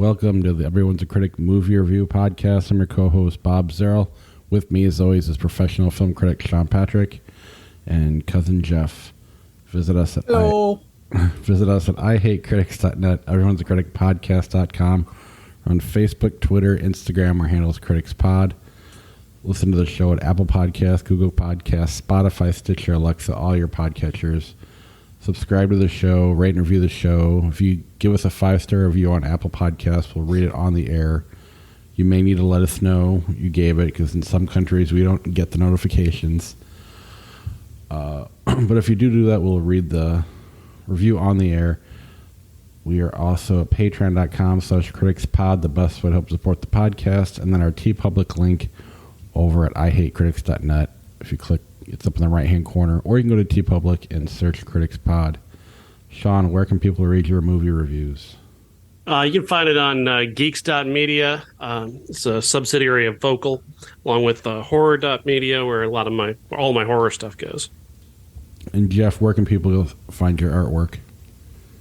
Welcome to the Everyone's a Critic movie review podcast. I'm your co-host, Bob Zerl. With me, as always, is professional film critic Sean Patrick and cousin Jeff. Visit us at ihatecritics.net, Everyone's a Critic podcast.com. We're on Facebook, Twitter, Instagram. Our handle is CriticsPod. Listen to the show at Apple Podcasts, Google Podcasts, Spotify, Stitcher, Alexa, all your podcatchers. Subscribe to the show, rate and review the show. If you give us a 5-star review on Apple Podcasts, we'll read it on the air. You may need to let us know you gave it, because in some countries we don't get the notifications. But if you do that, we'll read the review on the air. We are also at patreon.com/criticspod, the best way to help support the podcast. And then our TeePublic link over at ihatecritics.net. If you click, it's up in the right-hand corner. Or you can go to TeePublic and search Critics Pod. Sean, where can people read your movie reviews? You can find it on geeks.media. It's a subsidiary of Vocal, along with horror.media, where all my horror stuff goes. And Jeff, where can people find your artwork?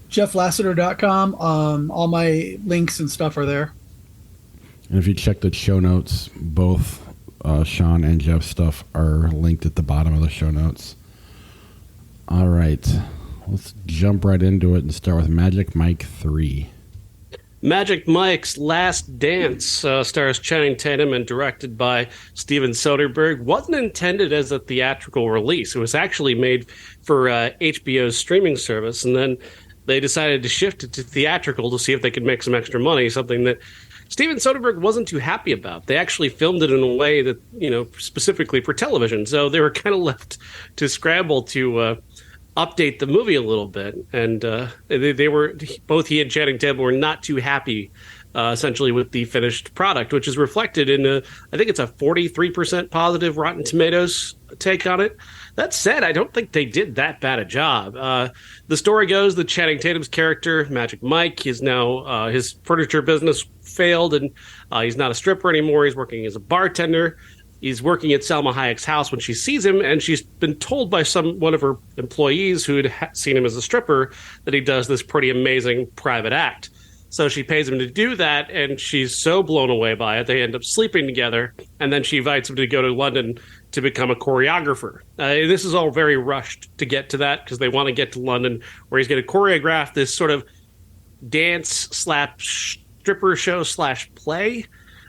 JeffLassiter.com. All my links and stuff are there. And if you check the show notes, both Sean and Jeff's stuff are linked at the bottom of the show notes. All right. Let's jump right into it and start with Magic Mike 3. Magic Mike's Last Dance stars Channing Tatum and directed by Steven Soderbergh. Wasn't intended as a theatrical release. It was actually made for HBO's streaming service, and then they decided to shift it to theatrical to see if they could make some extra money, something that Steven Soderbergh wasn't too happy about. They actually filmed it in a way that, specifically for television, so they were kind of left to scramble to update the movie a little bit, and they were, both he and Channing Tatum were not too happy essentially with the finished product, which is reflected in I think it's a 43% positive Rotten Tomatoes take on it. That said, I don't think they did that bad a job. The story goes that Channing Tatum's character, Magic Mike, is now his furniture business failed, and he's not a stripper anymore. He's working as a bartender. He's working at Salma Hayek's house when she sees him, and she's been told by one of her employees who had seen him as a stripper that he does this pretty amazing private act. So she pays him to do that, and she's so blown away by it, they end up sleeping together, and then she invites him to go to London to become a choreographer. This is all very rushed to get to that, because they want to get to London, where he's going to choreograph this sort of dance/stripper show/play.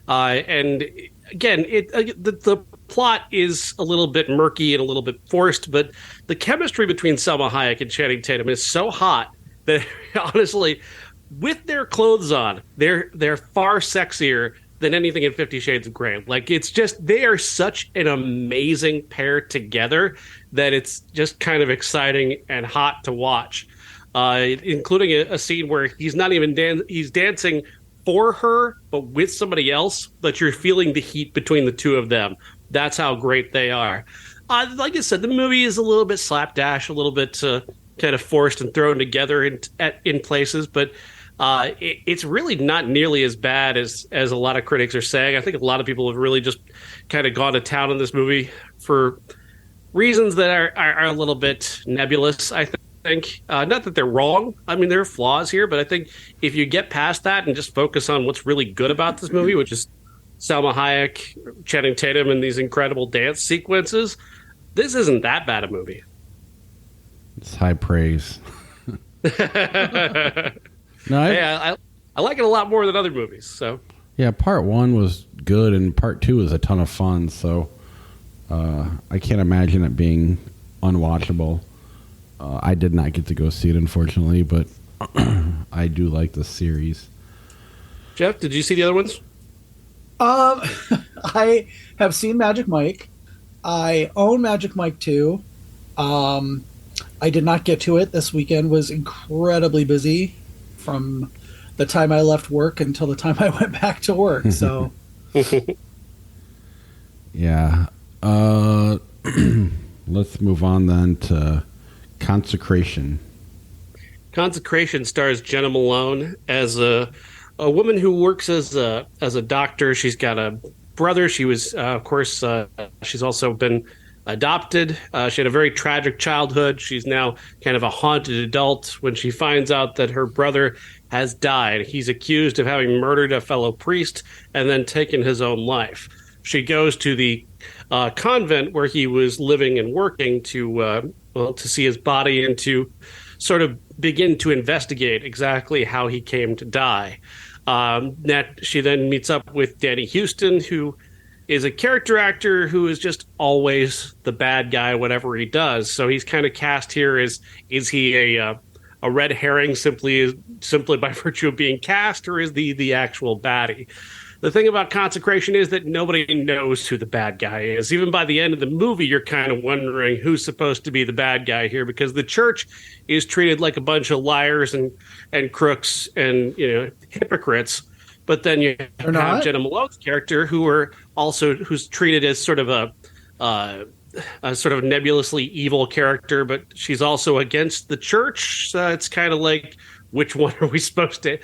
And again, the plot is a little bit murky and a little bit forced, but the chemistry between Salma Hayek and Channing Tatum is so hot that, honestly, with their clothes on, they're far sexier than anything in 50 Shades of Grey. Like, it's just, they are such an amazing pair together that it's just kind of exciting and hot to watch, including a scene where he's not even he's dancing for her, but with somebody else, but you're feeling the heat between the two of them. That's how great they are. Like I said, the movie is a little bit slapdash, a little bit kind of forced and thrown together in places, but it's really not nearly as bad as a lot of critics are saying. I think a lot of people have really just kind of gone to town on this movie for reasons that are a little bit nebulous, I think. Not that they're wrong. I mean, there are flaws here, but I think if you get past that and just focus on what's really good about this movie, which is Salma Hayek, Channing Tatum, and these incredible dance sequences, this isn't that bad a movie. It's high praise. No, I like it a lot more than other movies. So yeah, part 1 was good, and part 2 was a ton of fun. So I can't imagine it being unwatchable. I did not get to go see it, unfortunately, but I do like the series. Jeff, did you see the other ones? I have seen Magic Mike. I own Magic Mike 2. I did not get to it. This weekend was incredibly busy from the time I left work until the time I went back to work. So, yeah. Let's move on then to Consecration. Consecration stars Jenna Malone as a woman who works as a doctor. She's got a brother. She was, of course, she's also been adopted. She had a very tragic childhood. She's now kind of a haunted adult when she finds out that her brother has died. He's accused of having murdered a fellow priest and then taken his own life. She goes to the convent where he was living and working to see his body and to sort of begin to investigate exactly how he came to die. That she then meets up with Danny Houston, who is a character actor who is just always the bad guy, whatever he does. So he's kind of cast here as, is he a red herring simply by virtue of being cast, or is the actual baddie? The thing about Consecration is that nobody knows who the bad guy is. Even by the end of the movie, you're kind of wondering who's supposed to be the bad guy here, because the church is treated like a bunch of liars and crooks and hypocrites. But then you have Jenna Malone's character, who's treated as sort of a sort of nebulously evil character, but she's also against the church. So it's kind of like, which one are we supposed to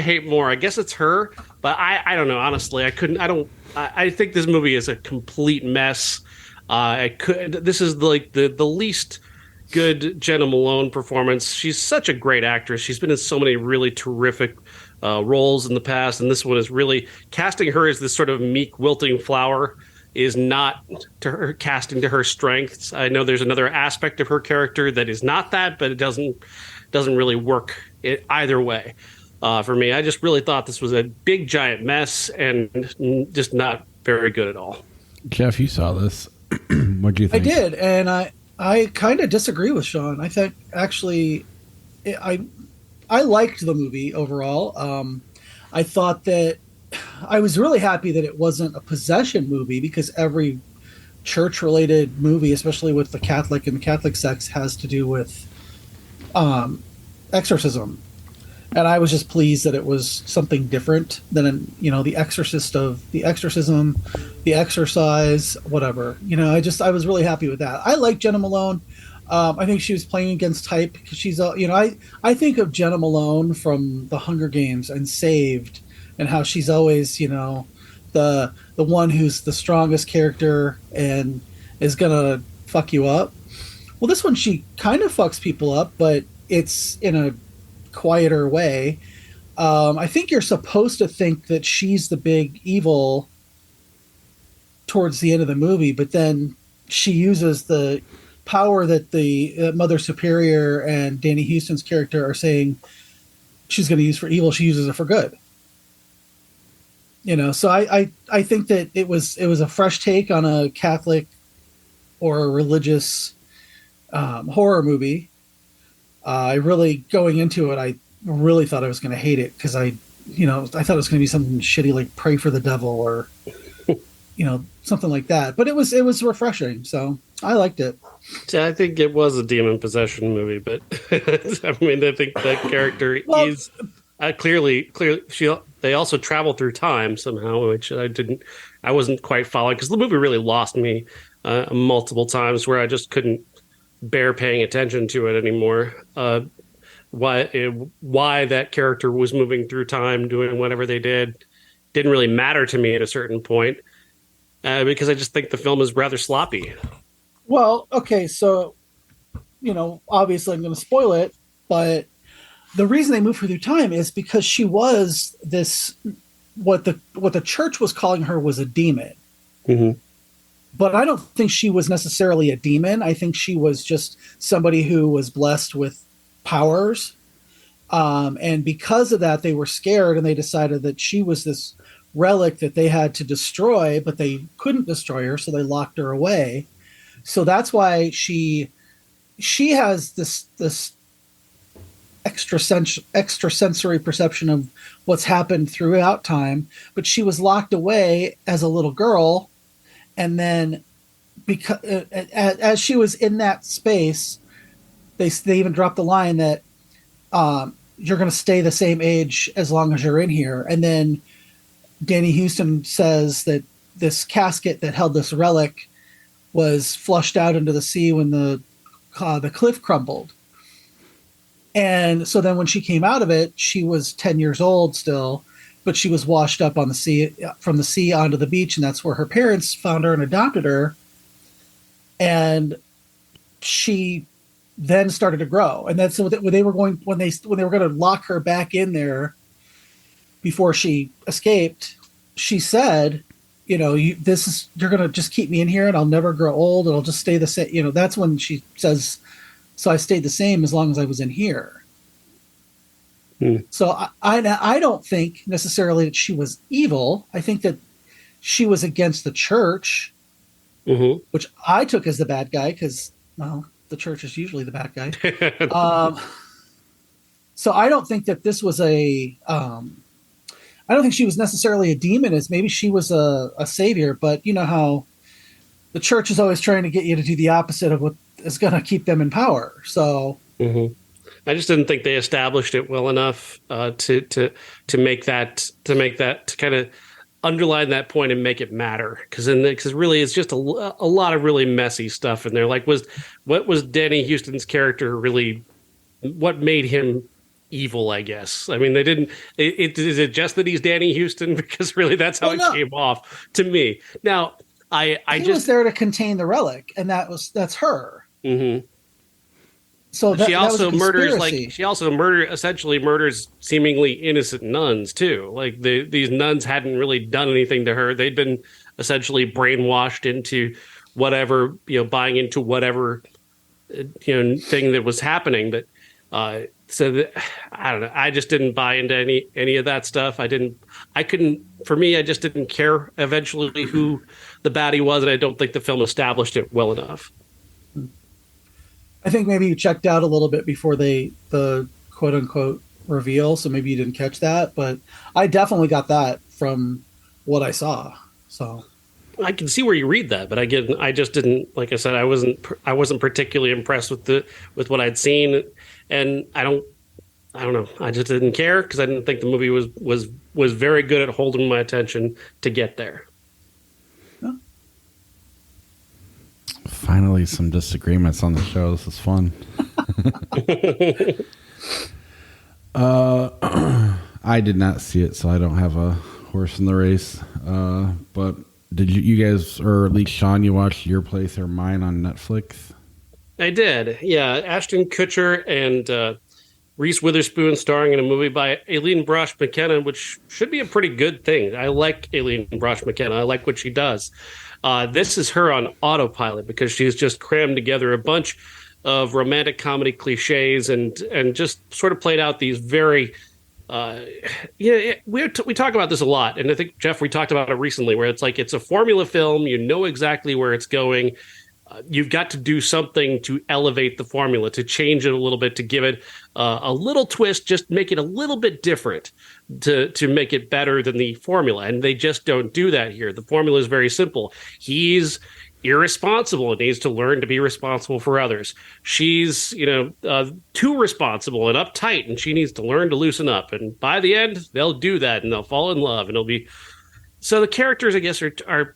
hate more? I guess it's her, but I don't know. Honestly, I think this movie is a complete mess. This is like the least good Jenna Malone performance. She's such a great actress. She's been in so many really terrific roles in the past, and this one is really casting her as this sort of meek, wilting flower is not to her casting to her strengths. I know there's another aspect of her character that is not that, but it doesn't really work either way for me. I just really thought this was a big giant mess and just not very good at all. Jeff, you saw this. What do you think? I did, and I kind of disagree with Sean. I think actually I liked the movie overall. I thought that I was really happy that it wasn't a possession movie, because every church-related movie, especially with the Catholic and Catholic sects, has to do with exorcism. And I was just pleased that it was something different than, the exorcism, the exercise, whatever. I was really happy with that. I like Jenna Malone. I think she was playing against type, because she's, I think of Jenna Malone from The Hunger Games and Saved, and how she's always, the one who's the strongest character and is gonna fuck you up. Well, this one, she kind of fucks people up, but it's in a quieter way. I think you're supposed to think that she's the big evil towards the end of the movie, but then she uses the power that the Mother Superior and Danny Houston's character are saying she's going to use for evil. She uses it for good. So I think that it was a fresh take on a Catholic or a religious horror movie. Going into it, I really thought I was going to hate it, because I thought it was going to be something shitty like Pray for the Devil or something like that. But it was refreshing, so I liked it. Yeah, I think it was a demon possession movie, but I mean, I think that character is clearly. They also travel through time somehow, which I wasn't quite following, because the movie really lost me multiple times, where I just couldn't bear paying attention to it anymore. Why that character was moving through time, doing whatever they didn't really matter to me at a certain point, because I just think the film is rather sloppy. Well, okay, so obviously I'm going to spoil it, but the reason they moved her through time is because she was this, what the church was calling her was a demon. Mm-hmm. But I don't think she was necessarily a demon. I think she was just somebody who was blessed with powers. And because of that, they were scared, and they decided that she was this relic that they had to destroy, but they couldn't destroy her, so they locked her away. So that's why she has this extrasensory perception of what's happened throughout time, but she was locked away as a little girl, and then because as she was in that space, they even dropped the line that you're going to stay the same age as long as you're in here. And then Danny Houston says that this casket that held this relic was flushed out into the sea when the cliff crumbled. And so then when she came out of it, she was 10 years old still, but she was washed up on the sea, from the sea onto the beach. And that's where her parents found her and adopted her. and she then started to grow. And that's when they were going when they were going to lock her back in there before she escaped. She said, "You know, you're going to just keep me in here, and I'll never grow old, and I'll just stay the same." You know, that's when she says, "So I stayed the same as long as I was in here." So I don't think necessarily that she was evil. I think that she was against the church, which I took as the bad guy because, well, the church is usually the bad guy. So I don't think that this was I don't think she was necessarily a demon, as maybe she was a savior. But you know how the church is always trying to get you to do the opposite of what is going to keep them in power. So. I just didn't think they established it well enough to make that to kind of underline that point and make it matter, because really it's just a lot of really messy stuff in there. Like, what was Danny Houston's character really? What made him evil? I guess. I mean, they didn't. Is it just that he's Danny Houston? Because really, that's how it came off to me. Now, he was there to contain the relic, and that's her. So she also essentially murders seemingly innocent nuns too. Like these nuns hadn't really done anything to her. They'd been essentially brainwashed into whatever, buying into whatever, thing that was happening. But I don't know. I just didn't buy into any of that stuff. I just didn't care eventually who the baddie was. And I don't think the film established it well enough. I think maybe you checked out a little bit before the quote unquote reveal, so maybe you didn't catch that. But I definitely got that from what I saw. So I can see where you read that, but again, I just didn't. Like I said, I wasn't particularly impressed with what I'd seen, and I don't know. I just didn't care because I didn't think the movie was very good at holding my attention to get there. Finally, some disagreements on the show. This is fun. I did not see it, so I don't have a horse in the race. But did you guys, or at least Sean, you watched Your Place or Mine on Netflix? I did. Yeah, Ashton Kutcher and Reese Witherspoon starring in a movie by Aileen Brosh McKenna, which should be a pretty good thing. I like Aileen Brosh McKenna. I like what she does. This is her on autopilot because she's just crammed together a bunch of romantic comedy cliches and just sort of played out these very we talk about this a lot, and I think, Jeff, we talked about it recently, where it's like it's a formula film. You know exactly where it's going. You've got to do something to elevate the formula, to change it a little bit, to give it a little twist, just make it a little bit different to make it better than the formula. And they just don't do that here. The formula is very simple. He's irresponsible and needs to learn to be responsible for others. She's, too responsible and uptight, and she needs to learn to loosen up. And by the end, they'll do that, and they'll fall in love, and it'll be... So the characters, I guess,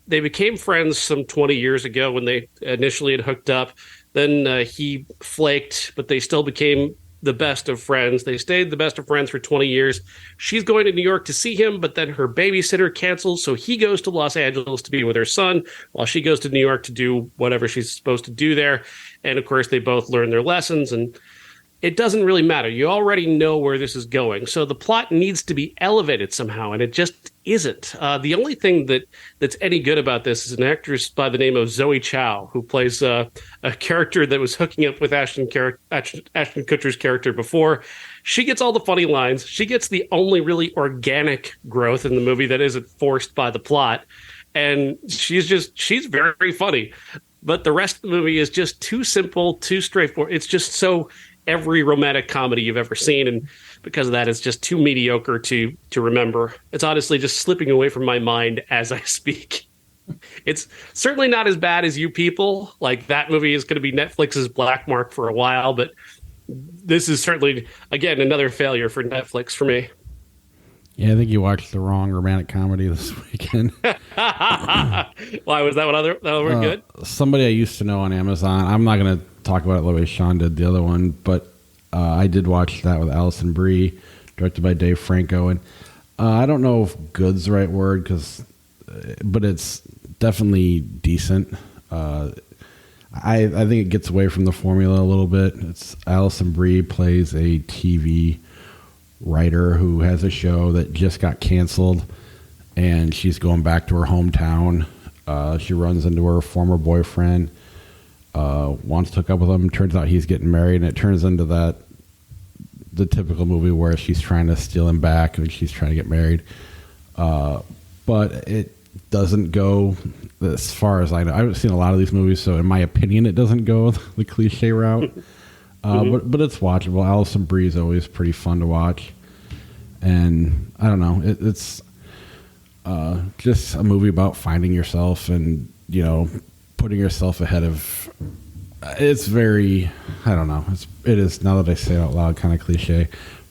they became friends some 20 years ago when they initially had hooked up. Then he flaked, but they still became the best of friends. They stayed the best of friends for 20 years. She's going to New York to see him, but then her babysitter cancels, so he goes to Los Angeles to be with her son, while she goes to New York to do whatever she's supposed to do there. And, of course, they both learn their lessons, and it doesn't really matter. You already know where this is going. So the plot needs to be elevated somehow, and it just isn't. The only thing that's any good about this is an actress by the name of Zoe Chow, who plays a character that was hooking up with Ashton Kutcher's character before. She gets all the funny lines. She gets the only really organic growth in the movie that isn't forced by the plot. And she's very funny. But the rest of the movie is just too simple, too straightforward. It's just so... every romantic comedy you've ever seen, and because of that, it's just too mediocre to remember. It's honestly just slipping away from my mind as I speak. It's certainly not as bad as You People. Like, that movie is going to be Netflix's black mark for a while, but this is certainly, again, another failure for Netflix for me. Yeah, I think you watched the wrong romantic comedy this weekend. Why was that one good? Somebody I used to know on Amazon. I'm not going to talk about it the way Sean did the other one, but I did watch that with Alison Brie, directed by Dave Franco, and I don't know if "good's" the right word, but it's definitely decent. I I think it gets away from the formula a little bit. It's Alison Brie plays a TV writer who has a show that just got canceled, and she's going back to her hometown. She runs into her former boyfriend, wants to hook up with him. Turns out he's getting married, and it turns into the typical movie where she's trying to steal him back and she's trying to get married. But it doesn't go as far as I know. I haven't seen a lot of these movies, so in my opinion, it doesn't go the cliche route. But it's watchable. Alison Brie is always pretty fun to watch. And I don't know, it's just a movie about finding yourself and, putting yourself ahead of. It's very, I don't know. It is, now that I say it out loud, kind of cliche,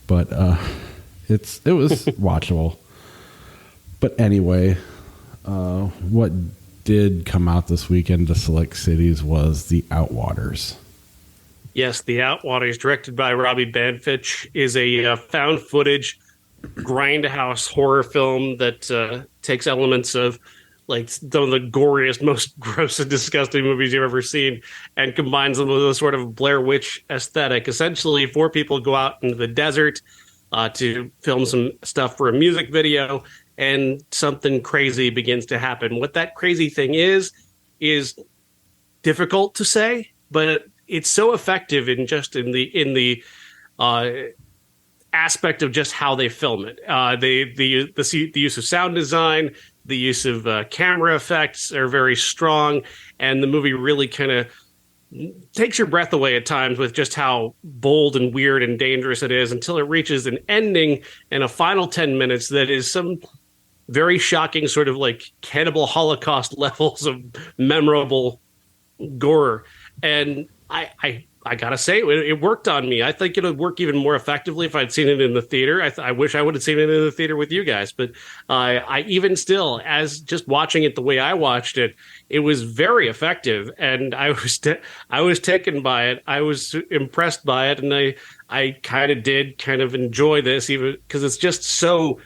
but it was watchable. But anyway, what did come out this weekend to select cities was the Outwaters. Yes, the Outwaters, directed by Robbie Banfitch, is a found footage grindhouse horror film that takes elements of like some of the goriest, most gross and disgusting movies you've ever seen and combines them with a sort of Blair Witch aesthetic. Essentially, 4 people go out into the desert to film some stuff for a music video, and something crazy begins to happen. What that crazy thing is difficult to say, but it's so effective in the aspect of just how they film it. The use of sound design, the use of camera effects are very strong, and the movie really kind of takes your breath away at times with just how bold and weird and dangerous it is, until it reaches an ending and a final 10 minutes that is some very shocking sort of like cannibal Holocaust levels of memorable gore. And I gotta say, it worked on me. I think it would work even more effectively if I'd seen it in the theater. I wish I would have seen it in the theater with you guys, but I even still, as just watching it the way I watched it, it was very effective, and I was taken by it. I was impressed by it, and I kind of enjoy this, even because it's just so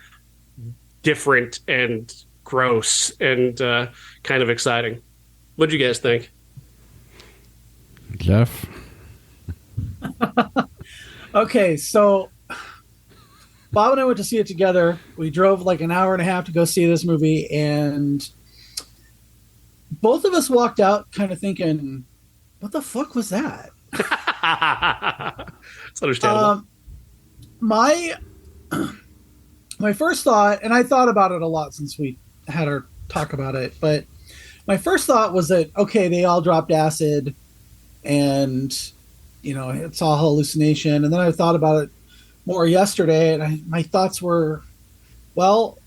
different and gross and kind of exciting. What'd you guys think? Jeff? Okay, so Bob and I went to see it together. We drove like an hour and a half to go see this movie, and both of us walked out kind of thinking, what the fuck was that? It's understandable. My first thought, and I thought about it a lot since we had our talk about it, but my first thought was that, okay, they all dropped acid and it's all hallucination. And then I thought about it more yesterday, and my thoughts were, well,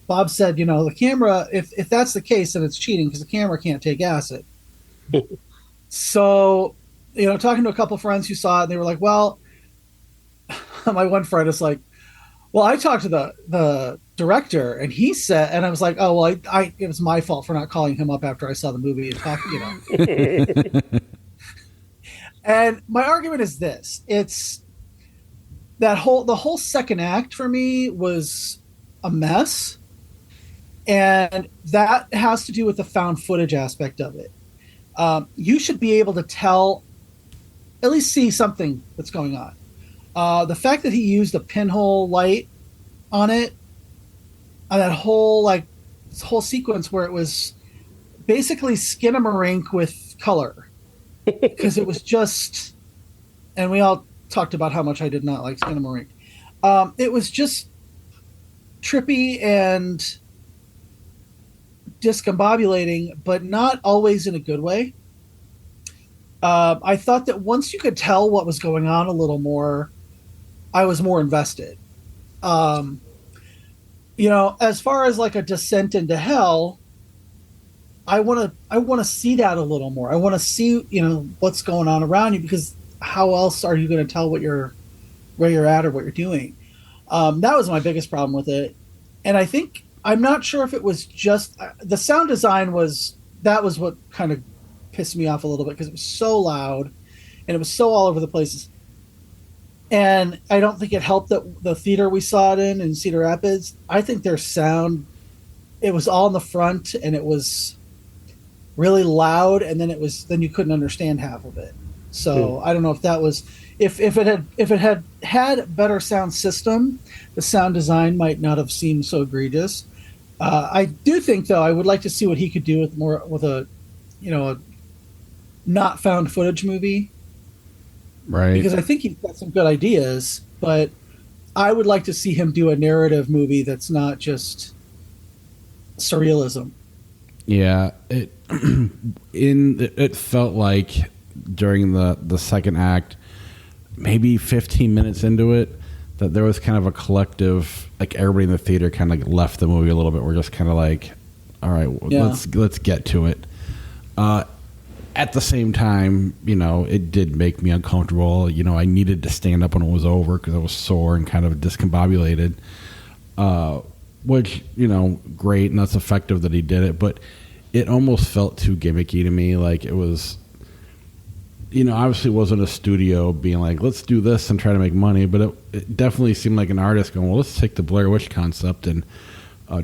Bob said, the camera, if that's the case, then it's cheating because the camera can't take acid. So, talking to a couple of friends who saw it, and they were like, well, my one friend is like, well, I talked to the director, and he said, and I was like, oh, well, it was my fault for not calling him up after I saw the movie and talk, And my argument is this: it's the whole second act for me was a mess, and that has to do with the found footage aspect of it. You should be able to tell, at least see something that's going on. The fact that he used a pinhole light on it, on that whole sequence where it was basically Skinamarink with color. Because it was just, and we all talked about how much I did not like Skinamarink. It was just trippy and discombobulating, but not always in a good way. I thought that once you could tell what was going on a little more, I was more invested. As far as like a descent into hell, I want to see that a little more. I want to see, what's going on around you, because how else are you going to tell where you're at or what you're doing? That was my biggest problem with it. And I'm not sure if it was just the sound design was what kind of pissed me off a little bit, because it was so loud and it was so all over the places. And I don't think it helped that the theater we saw it in Cedar Rapids, I think their sound, it was all in the front, and it was really loud, and then you couldn't understand half of it. So I don't know if that was if it had better sound system, the sound design might not have seemed so egregious. I do think, though, I would like to see what he could do with a not found footage movie, Right. because I think he's got some good ideas, but I would like to see him do a narrative movie that's not just surrealism. Yeah, it felt like during the second act, maybe 15 minutes into it, that there was kind of a collective, like everybody in the theater kind of left the movie a little bit. We're just kind of like, all right, let's get to it. At the same time, it did make me uncomfortable. I needed to stand up when it was over because I was sore and kind of discombobulated. Which, great, and that's effective that he did it, but it almost felt too gimmicky to me. Like it was, obviously it wasn't a studio being like, let's do this and try to make money, but it definitely seemed like an artist going, well, let's take the Blair Witch concept and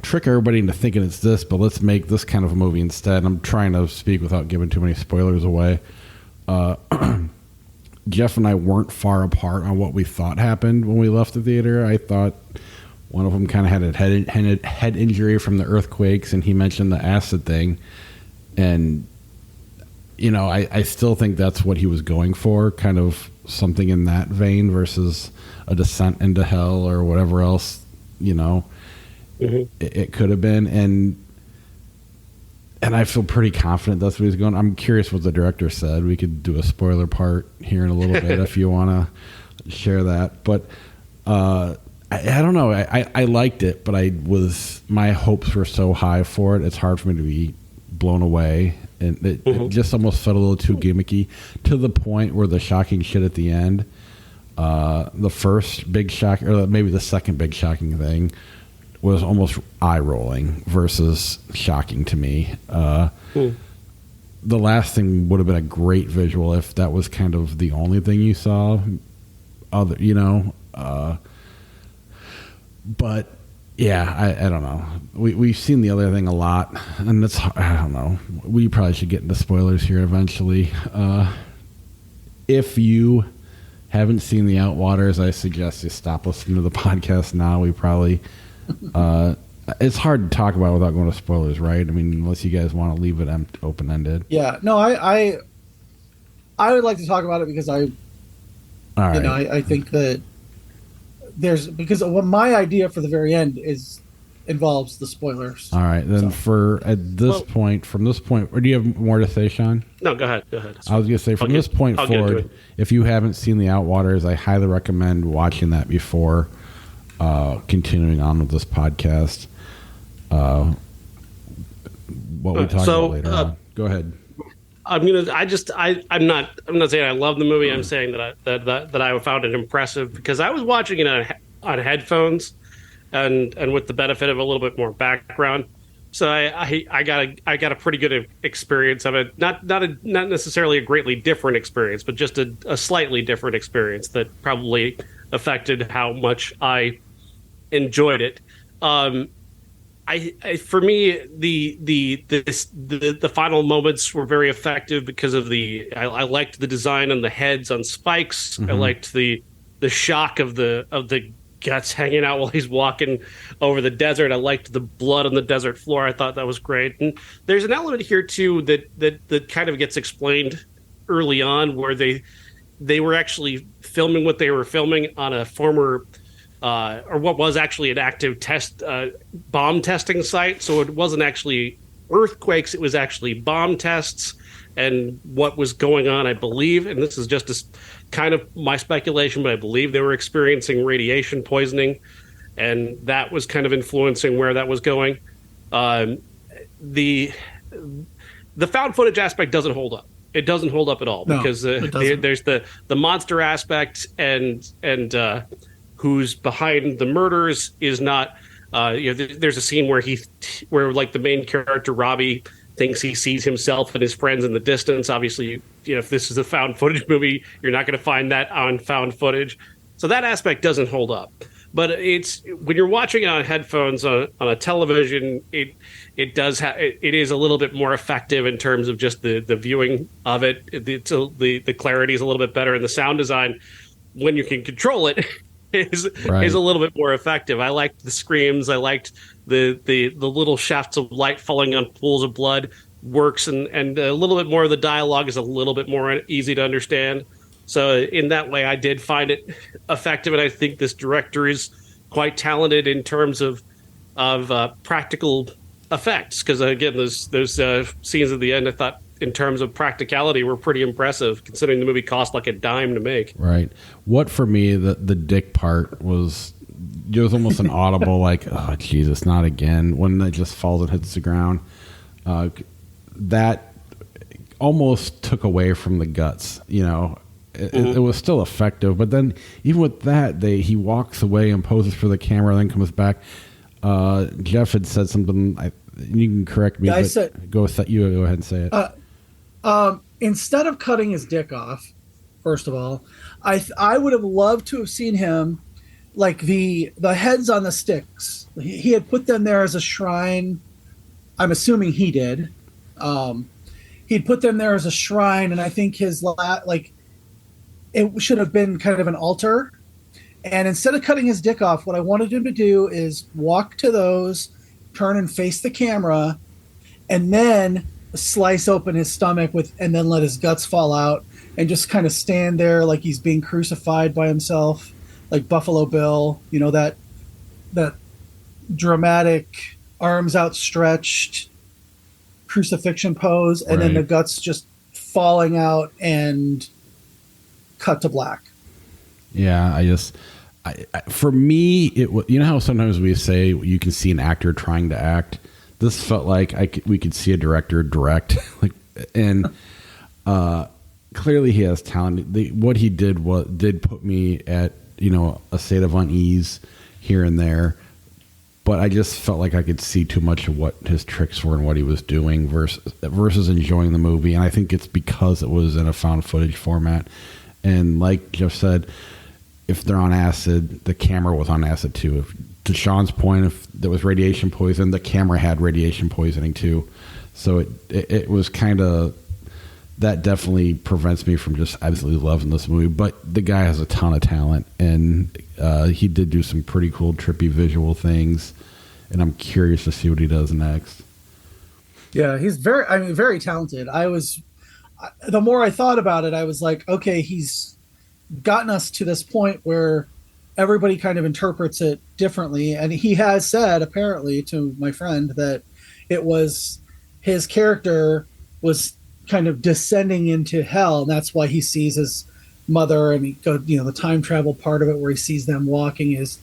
trick everybody into thinking it's this, but let's make this kind of a movie instead. I'm trying to speak without giving too many spoilers away. Jeff and I weren't far apart on what we thought happened when we left the theater. I thought one of them kind of had a head injury from the earthquakes, and he mentioned the acid thing. And, I still think that's what he was going for, kind of something in that vein versus a descent into hell or whatever else, it could have been. And I feel pretty confident that's what he's going. I'm curious what the director said. We could do a spoiler part here in a little bit if you want to share that. But, I don't know. I liked it, but my hopes were so high for it. It's hard for me to be blown away, and it just almost felt a little too gimmicky to the point where the shocking shit at the end, the first big shock, or maybe the second big shocking thing, was almost eye rolling versus shocking to me. The last thing would have been a great visual if that was kind of the only thing you saw. But yeah, I don't know. We've seen the other thing a lot, and I don't know. We probably should get into spoilers here eventually. If you haven't seen the Outwaters, I suggest you stop listening to the podcast now. We probably it's hard to talk about without going to spoilers, right? I mean, unless you guys want to leave it open ended. Yeah, no, I would like to talk about it because All right. I think that because what my idea for the very end involves the spoilers. All right, then from this point, or do you have more to say, Sean? No, go ahead. I was going to say from this point forward, if you haven't seen the Outwaters, I highly recommend watching that before continuing on with this podcast. What we talk about later on. Go ahead. I'm not saying I love the movie. I'm saying that I found it impressive because I was watching it on headphones and with the benefit of a little bit more background. So I got a pretty good experience of it. Not necessarily a greatly different experience, but just a slightly different experience that probably affected how much I enjoyed it. For me, the final moments were very effective because of I liked the design on the heads on spikes. Mm-hmm. I liked the shock of the guts hanging out while he's walking over the desert. I liked the blood on the desert floor. I thought that was great. And there's an element here too that kind of gets explained early on where they were actually filming what they were filming on a former or what was actually an active bomb testing site. So it wasn't actually earthquakes, it was actually bomb tests. And what was going on, I believe, and this is just kind of my speculation, but I believe they were experiencing radiation poisoning, and that was kind of influencing where that was going. The found footage aspect doesn't hold up. It doesn't hold up at all because there's the monster aspect and who's behind the murders is not. There's a scene where like the main character Robbie thinks he sees himself and his friends in the distance. Obviously, if this is a found footage movie, you're not going to find that on found footage. So that aspect doesn't hold up. but it's when you're watching it on headphones on a television, it does it is a little bit more effective in terms of just the viewing of it. The clarity is a little bit better, and the sound design, when you can control it, is a little bit more effective. I liked the screams. I liked the little shafts of light falling on pools of blood works, and a little bit more of the dialogue is a little bit more easy to understand. So in that way, I did find it effective, and I think this director is quite talented in terms of practical effects. Because again, those scenes at the end, I thought in terms of practicality were pretty impressive, considering the movie cost like a dime to make. Right. What for me, the dick part was almost an audible like, oh Jesus, not again, when it just falls and hits the ground. That almost took away from the guts, It was still effective, but then even with that, he walks away and poses for the camera, then comes back. Jeff had said something. You can correct me. Yeah, go ahead and say it. Instead of cutting his dick off, first of all, I would have loved to have seen him like the heads on the sticks. He had put them there as a shrine. I'm assuming he did. He'd put them there as a shrine, and I think it should have been kind of an altar. And instead of cutting his dick off, what I wanted him to do is walk to those, turn and face the camera, and then slice open his stomach and then let his guts fall out and just kind of stand there like he's being crucified by himself, like Buffalo Bill, that dramatic arms outstretched crucifixion pose, and then the guts just falling out and cut to black. Yeah, for me, it was, how sometimes we say you can see an actor trying to act. This felt like we could see a director direct, and clearly he has talent. What he did did put me at a state of unease here and there, but I just felt like I could see too much of what his tricks were and what he was doing versus enjoying the movie. And I think it's because it was in a found footage format. And like Jeff said, if they're on acid, the camera was on acid too. To Sean's point, if there was radiation poison, the camera had radiation poisoning too. So it was kind of, that definitely prevents me from just absolutely loving this movie. But the guy has a ton of talent, and he did do some pretty cool, trippy visual things. And I'm curious to see what he does next. Yeah, he's very talented. The more I thought about it, I was like, okay, he's gotten us to this point where everybody kind of interprets it differently. And he has said, apparently, to my friend, that it was his character was kind of descending into hell. And that's why he sees his mother, and the time travel part of it where he sees them walking is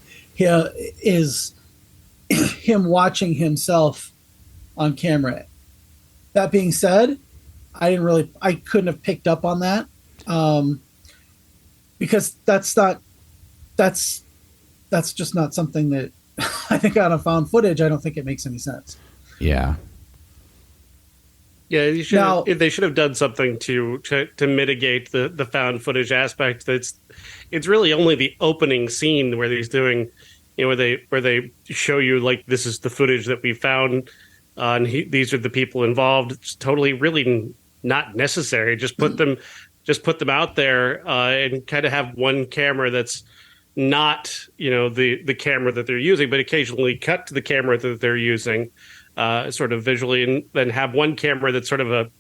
him watching himself on camera. That being said, I couldn't have picked up on that, because that's just not something that I think on a found footage, I don't think it makes any sense. Yeah. Yeah, they should have done something to mitigate the found footage aspect. It's really only the opening scene where he's doing, where they show you like, this is the footage that we found, and these are the people involved. It's totally really not necessary. Just put them out there, and kind of have one camera that's not the camera that they're using, but occasionally cut to the camera that they're using, sort of visually, and then have one camera that's sort of a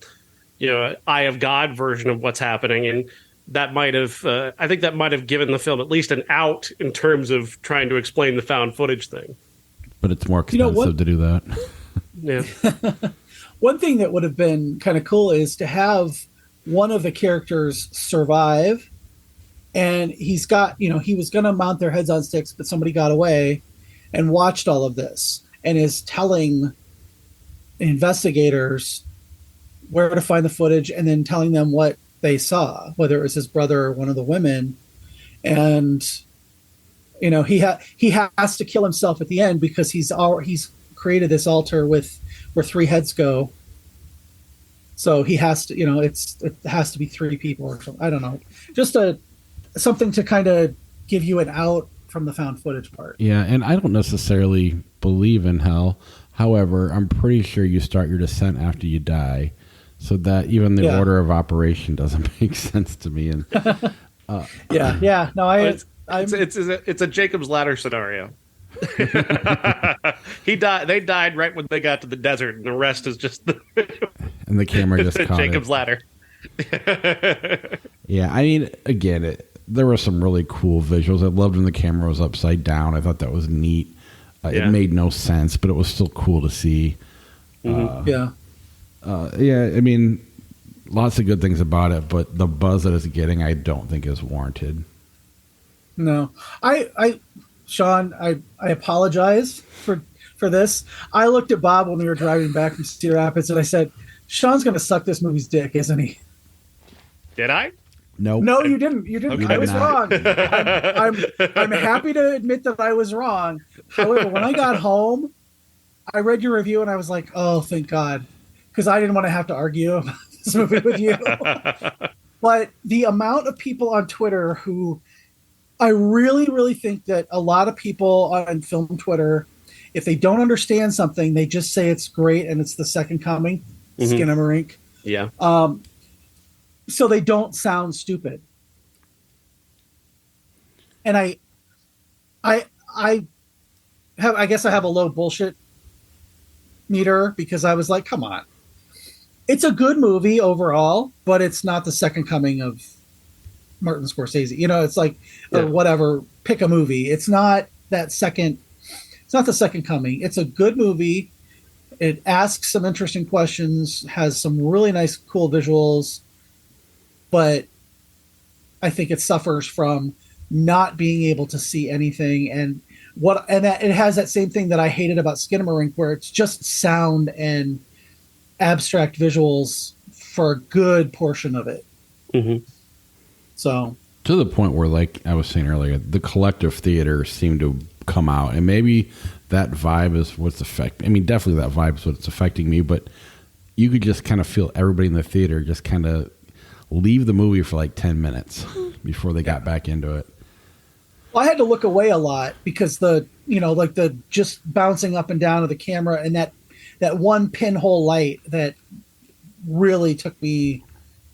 eye of God version of what's happening. And that might have I think that might have given the film at least an out in terms of trying to explain the found footage thing. But it's more expensive to do that. Yeah. One thing that would have been kind of cool is to have one of the characters survive, and he's got, he was going to mount their heads on sticks, but somebody got away and watched all of this and is telling investigators where to find the footage, and then telling them what they saw, whether it was his brother or one of the women. And, he has to kill himself at the end because he's created this altar where three heads go. So he has to, it has to be three people or something. I don't know. Just something to kind of give you an out from the found footage part. Yeah, and I don't necessarily believe in hell. However, I'm pretty sure you start your descent after you die, so that even the order of operation doesn't make sense to me. And it's a Jacob's Ladder scenario. They died right when they got to the desert, and the rest is just and the camera just caught Jacob's it. Ladder. Yeah, I mean, again, there were some really cool visuals. I loved when the camera was upside down. I thought that was neat. It made no sense, but it was still cool to see. Mm-hmm. I mean, lots of good things about it, but the buzz that it's getting, I don't think is warranted. No, Sean, I apologize for this. I looked at Bob when we were driving back from Cedar Rapids, and I said, "Sean's going to suck this movie's dick, isn't he?" Did I? Nope. No, you didn't. You didn't. Okay. I was wrong. I'm happy to admit that I was wrong. However, when I got home, I read your review and I was like, "Oh, thank God," because I didn't want to have to argue about this movie with you. But the amount of people on Twitter who I really, really think that a lot of people on film Twitter, if they don't understand something, they just say it's great and it's the second coming, Skinamarink. Yeah. So they don't sound stupid. And I guess I have a low bullshit meter because I was like, come on. It's a good movie overall, but it's not the second coming of Martin Scorsese. You know, it's like, or whatever, pick a movie. It's not the second coming. It's a good movie. It asks some interesting questions, has some really nice, cool visuals, but I think it suffers from not being able to see anything. And it has that same thing that I hated about Skinamarink, where it's just sound and abstract visuals for a good portion of it. Mm-hmm. So to the point where, like I was saying earlier, the collective theater seemed to come out, and maybe that vibe is what's affecting. I mean, definitely that vibe is what's affecting me. But you could just kind of feel everybody in the theater just kind of leave the movie for like 10 minutes before they got back into it. Well, I had to look away a lot because the just bouncing up and down of the camera and that one pinhole light that really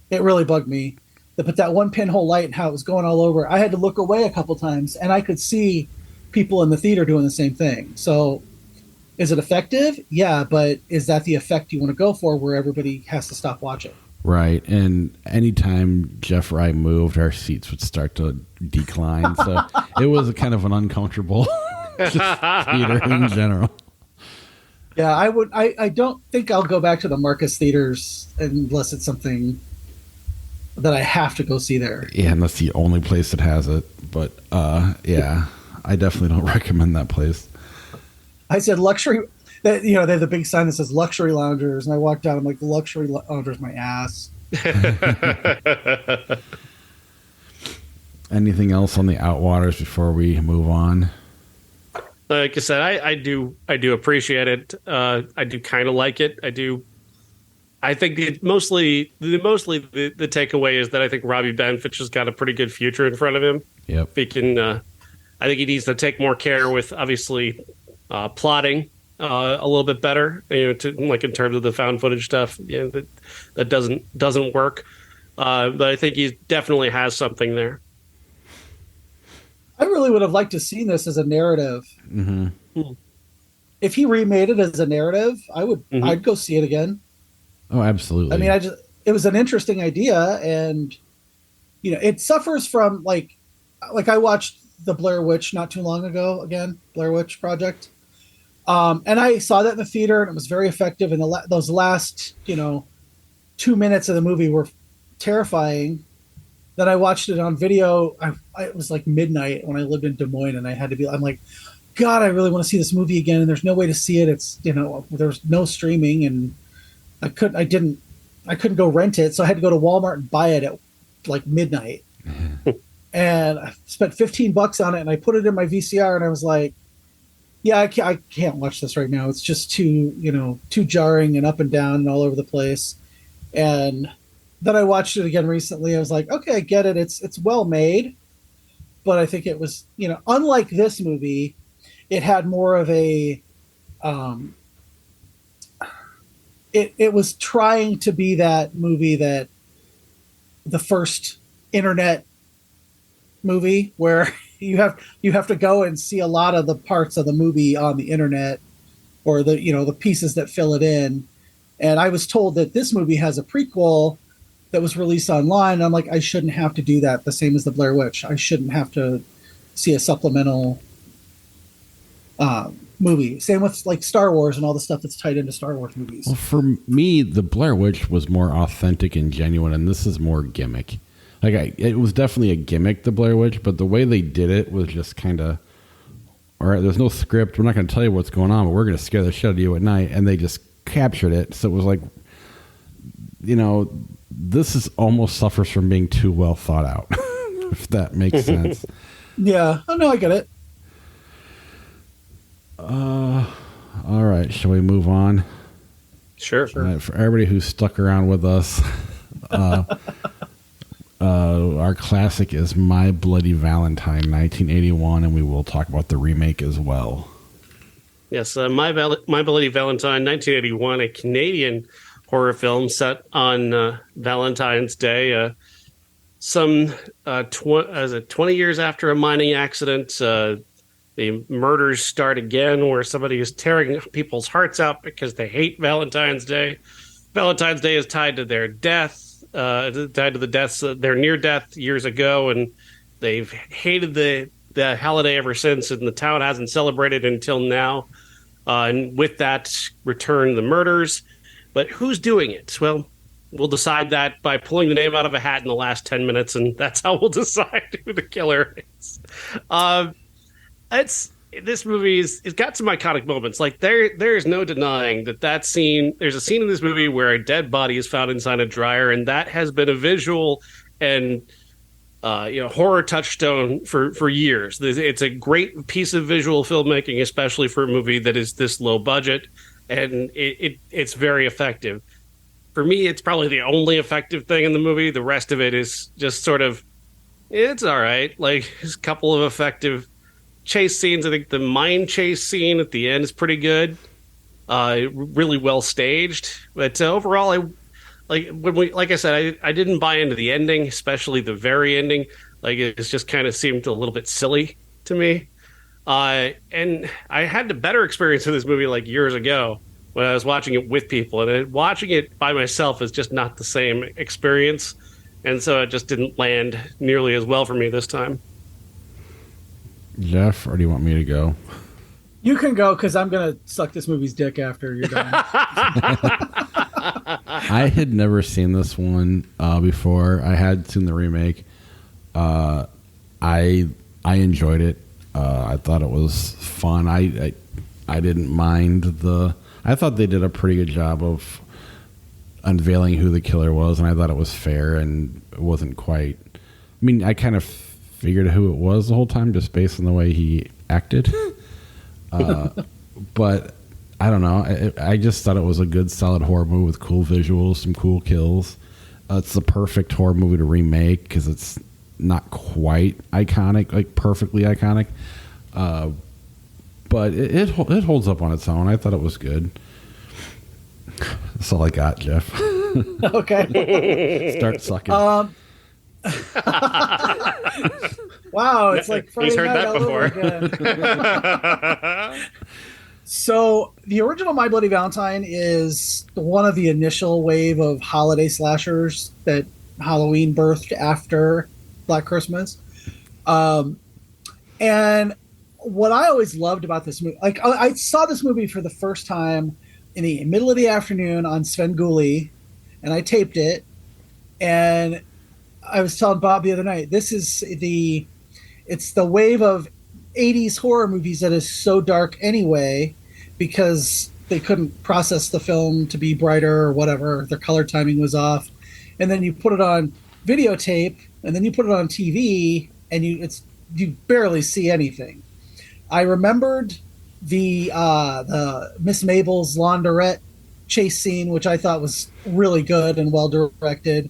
it really bugged me. But that one pinhole light and how it was going all over, I had to look away a couple times, and I could see people in the theater doing the same thing. So is it effective? Yeah, but is that the effect you want to go for where everybody has to stop watching? Right. And anytime Jeff Rye moved, our seats would start to decline. So it was kind of an uncomfortable theater in general. Yeah, I don't think I'll go back to the Marcus theaters unless it's something that I have to go see there. Yeah, and that's the only place that has it. But yeah, I definitely don't recommend that place. I said luxury. They have the big sign that says luxury loungers, and I walked down. I'm like, the luxury loungers, my ass. Anything else on the Outwaters before we move on? Like I said, I do appreciate it. I do kind of like it. I do. I think mostly the takeaway is that I think Robbie Benfitch has got a pretty good future in front of him. Yep. He can. I think he needs to take more care with obviously plotting a little bit better. Like in terms of the found footage stuff, that doesn't work. But I think he definitely has something there. I really would have liked to see this as a narrative. Mm-hmm. If he remade it as a narrative, I would. Mm-hmm. I'd go see it again. Oh, absolutely. I mean, it was an interesting idea, and it suffers from like I watched the Blair Witch not too long ago. Again, Blair Witch Project, and I saw that in the theater, and it was very effective. And those last 2 minutes of the movie were terrifying. Then I watched it on video. It was like midnight when I lived in Des Moines, and I'm like, God, I really want to see this movie again, and there's no way to see it. It's there's no streaming, and I couldn't go rent it, so I had to go to Walmart and buy it at like midnight. And I spent $15 on it, and I put it in my VCR, and I was like, yeah, I can't watch this right now. It's just too jarring and up and down and all over the place. And then I watched it again recently. I was like, okay, I get it. It's well made, but I think it was, unlike this movie, it had more of a, it was trying to be that movie that the first internet movie where you have to go and see a lot of the parts of the movie on the internet, or the pieces that fill it in. And I was told that this movie has a prequel that was released online. And I'm like, I shouldn't have to do that. The same as the Blair Witch. I shouldn't have to see a supplemental movie. Same with like Star Wars and all the stuff that's tied into Star Wars movies. Well, for me, the Blair Witch was more authentic and genuine, and this is more gimmick. It was definitely a gimmick, the Blair Witch, but the way they did it was just kind of, all right, there's no script. We're not going to tell you what's going on, but we're going to scare the shit out of you at night. And they just captured it. So it was like, this is almost suffers from being too well thought out, if that makes sense. Yeah. Oh, no, I get it. All right. Shall we move on? Sure. All right, for everybody who's stuck around with us, our classic is My Bloody Valentine, 1981, and we will talk about the remake as well. Yes, My Bloody Valentine, 1981, a Canadian horror film set on Valentine's Day. 20 years after a mining accident, the murders start again, where somebody is tearing people's hearts out because they hate Valentine's Day. Valentine's Day is tied to their death. Tied to the deaths, their near death years ago, and they've hated the holiday ever since, and the town hasn't celebrated until now. And with that, return the murders. But who's doing it? Well, we'll decide that by pulling the name out of a hat in the last 10 minutes, and that's how we'll decide who the killer is. This movie it's got some iconic moments. Like there's no denying that scene. There's a scene in this movie where a dead body is found inside a dryer, and that has been a visual and horror touchstone for years. It's a great piece of visual filmmaking, especially for a movie that is this low budget, and it's very effective. For me, it's probably the only effective thing in the movie. The rest of it is just sort of, it's all right. Like, there's a couple of effective chase scenes. I think the mine chase scene at the end is pretty good. Really well staged. But overall, like I said, I didn't buy into the ending, especially the very ending. Like, it just kind of seemed a little bit silly to me. And I had a better experience with this movie like years ago when I was watching it with people, and watching it by myself is just not the same experience. And so it just didn't land nearly as well for me this time. Jeff, or do you want me to go? You can go, because I'm going to suck this movie's dick after you're done. I had never seen this one before. I had seen the remake. I enjoyed it. I thought it was fun. I didn't mind I thought they did a pretty good job of unveiling who the killer was, and I thought it was fair, and it wasn't quite. I mean, I kind of figured who it was the whole time just based on the way he acted. But I don't know. I just thought it was a good, solid horror movie with cool visuals, some cool kills. It's the perfect horror movie to remake because it's not quite iconic, like perfectly iconic. But it holds up on its own. I thought it was good. That's all I got, Jeff. Okay. Start sucking. Wow, it's like Friday He's heard night that all before. over again. So the original My Bloody Valentine is one of the initial wave of holiday slashers that Halloween birthed after Black Christmas. And what I always loved about this movie, like I saw this movie for the first time in the middle of the afternoon on Svengoolie, and I taped it. And I was telling Bob the other night, it's the wave of 80s horror movies that is so dark anyway, because they couldn't process the film to be brighter or whatever. Their color timing was off. And then you put it on videotape, and then you put it on TV, and you barely see anything. I remembered the Miss Mabel's laundrette chase scene, which I thought was really good and well directed.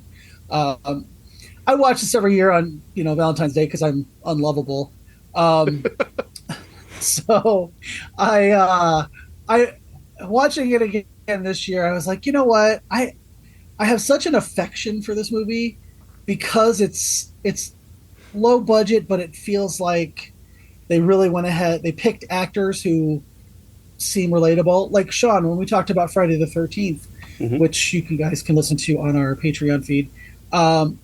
I watch this every year on Valentine's Day because I'm unlovable. So I watching it again this year. I was like, you know what? I have such an affection for this movie because it's low budget, but it feels like they really went ahead. They picked actors who seem relatable. Like Sean, when we talked about Friday the 13th, which you guys can listen to on our Patreon feed. When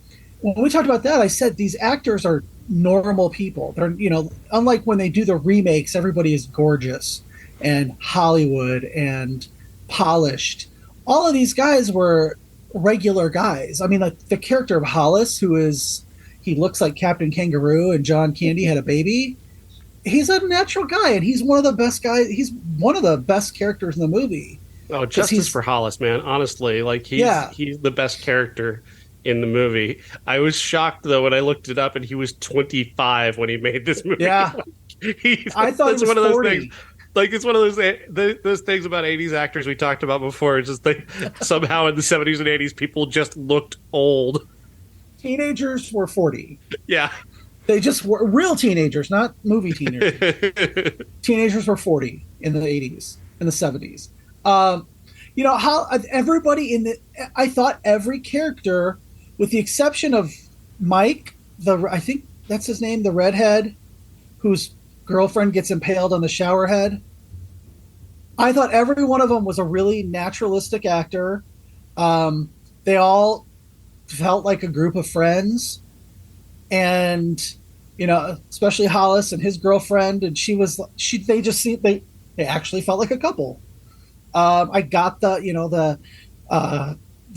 we talked about that, I said these actors are normal people. They're, unlike when they do the remakes, everybody is gorgeous and Hollywood and polished. All of these guys were regular guys. I mean, like the character of Hollis, he looks like Captain Kangaroo and John Candy had a baby. He's a natural guy, and he's one of the best guys. He's one of the best characters in the movie. Oh, justice for Hollis, man. Honestly, like he's the best character in the movie. I was shocked though when I looked it up, and he was 25 when he made this movie. Yeah, I thought it was one of those 40. things. Like it's one of those things about 80s actors we talked about before. It's just somehow in the 70s and 80s, people just looked old. Teenagers were 40. Yeah. They just were real teenagers, not movie teenagers. Teenagers were 40 in the 80s, in the 70s. How everybody I thought every character, with the exception of Mike, I think that's his name, the redhead, whose girlfriend gets impaled on the shower head. I thought every one of them was a really naturalistic actor. They all felt like a group of friends. And, especially Hollis and his girlfriend, and they actually felt like a couple. I got the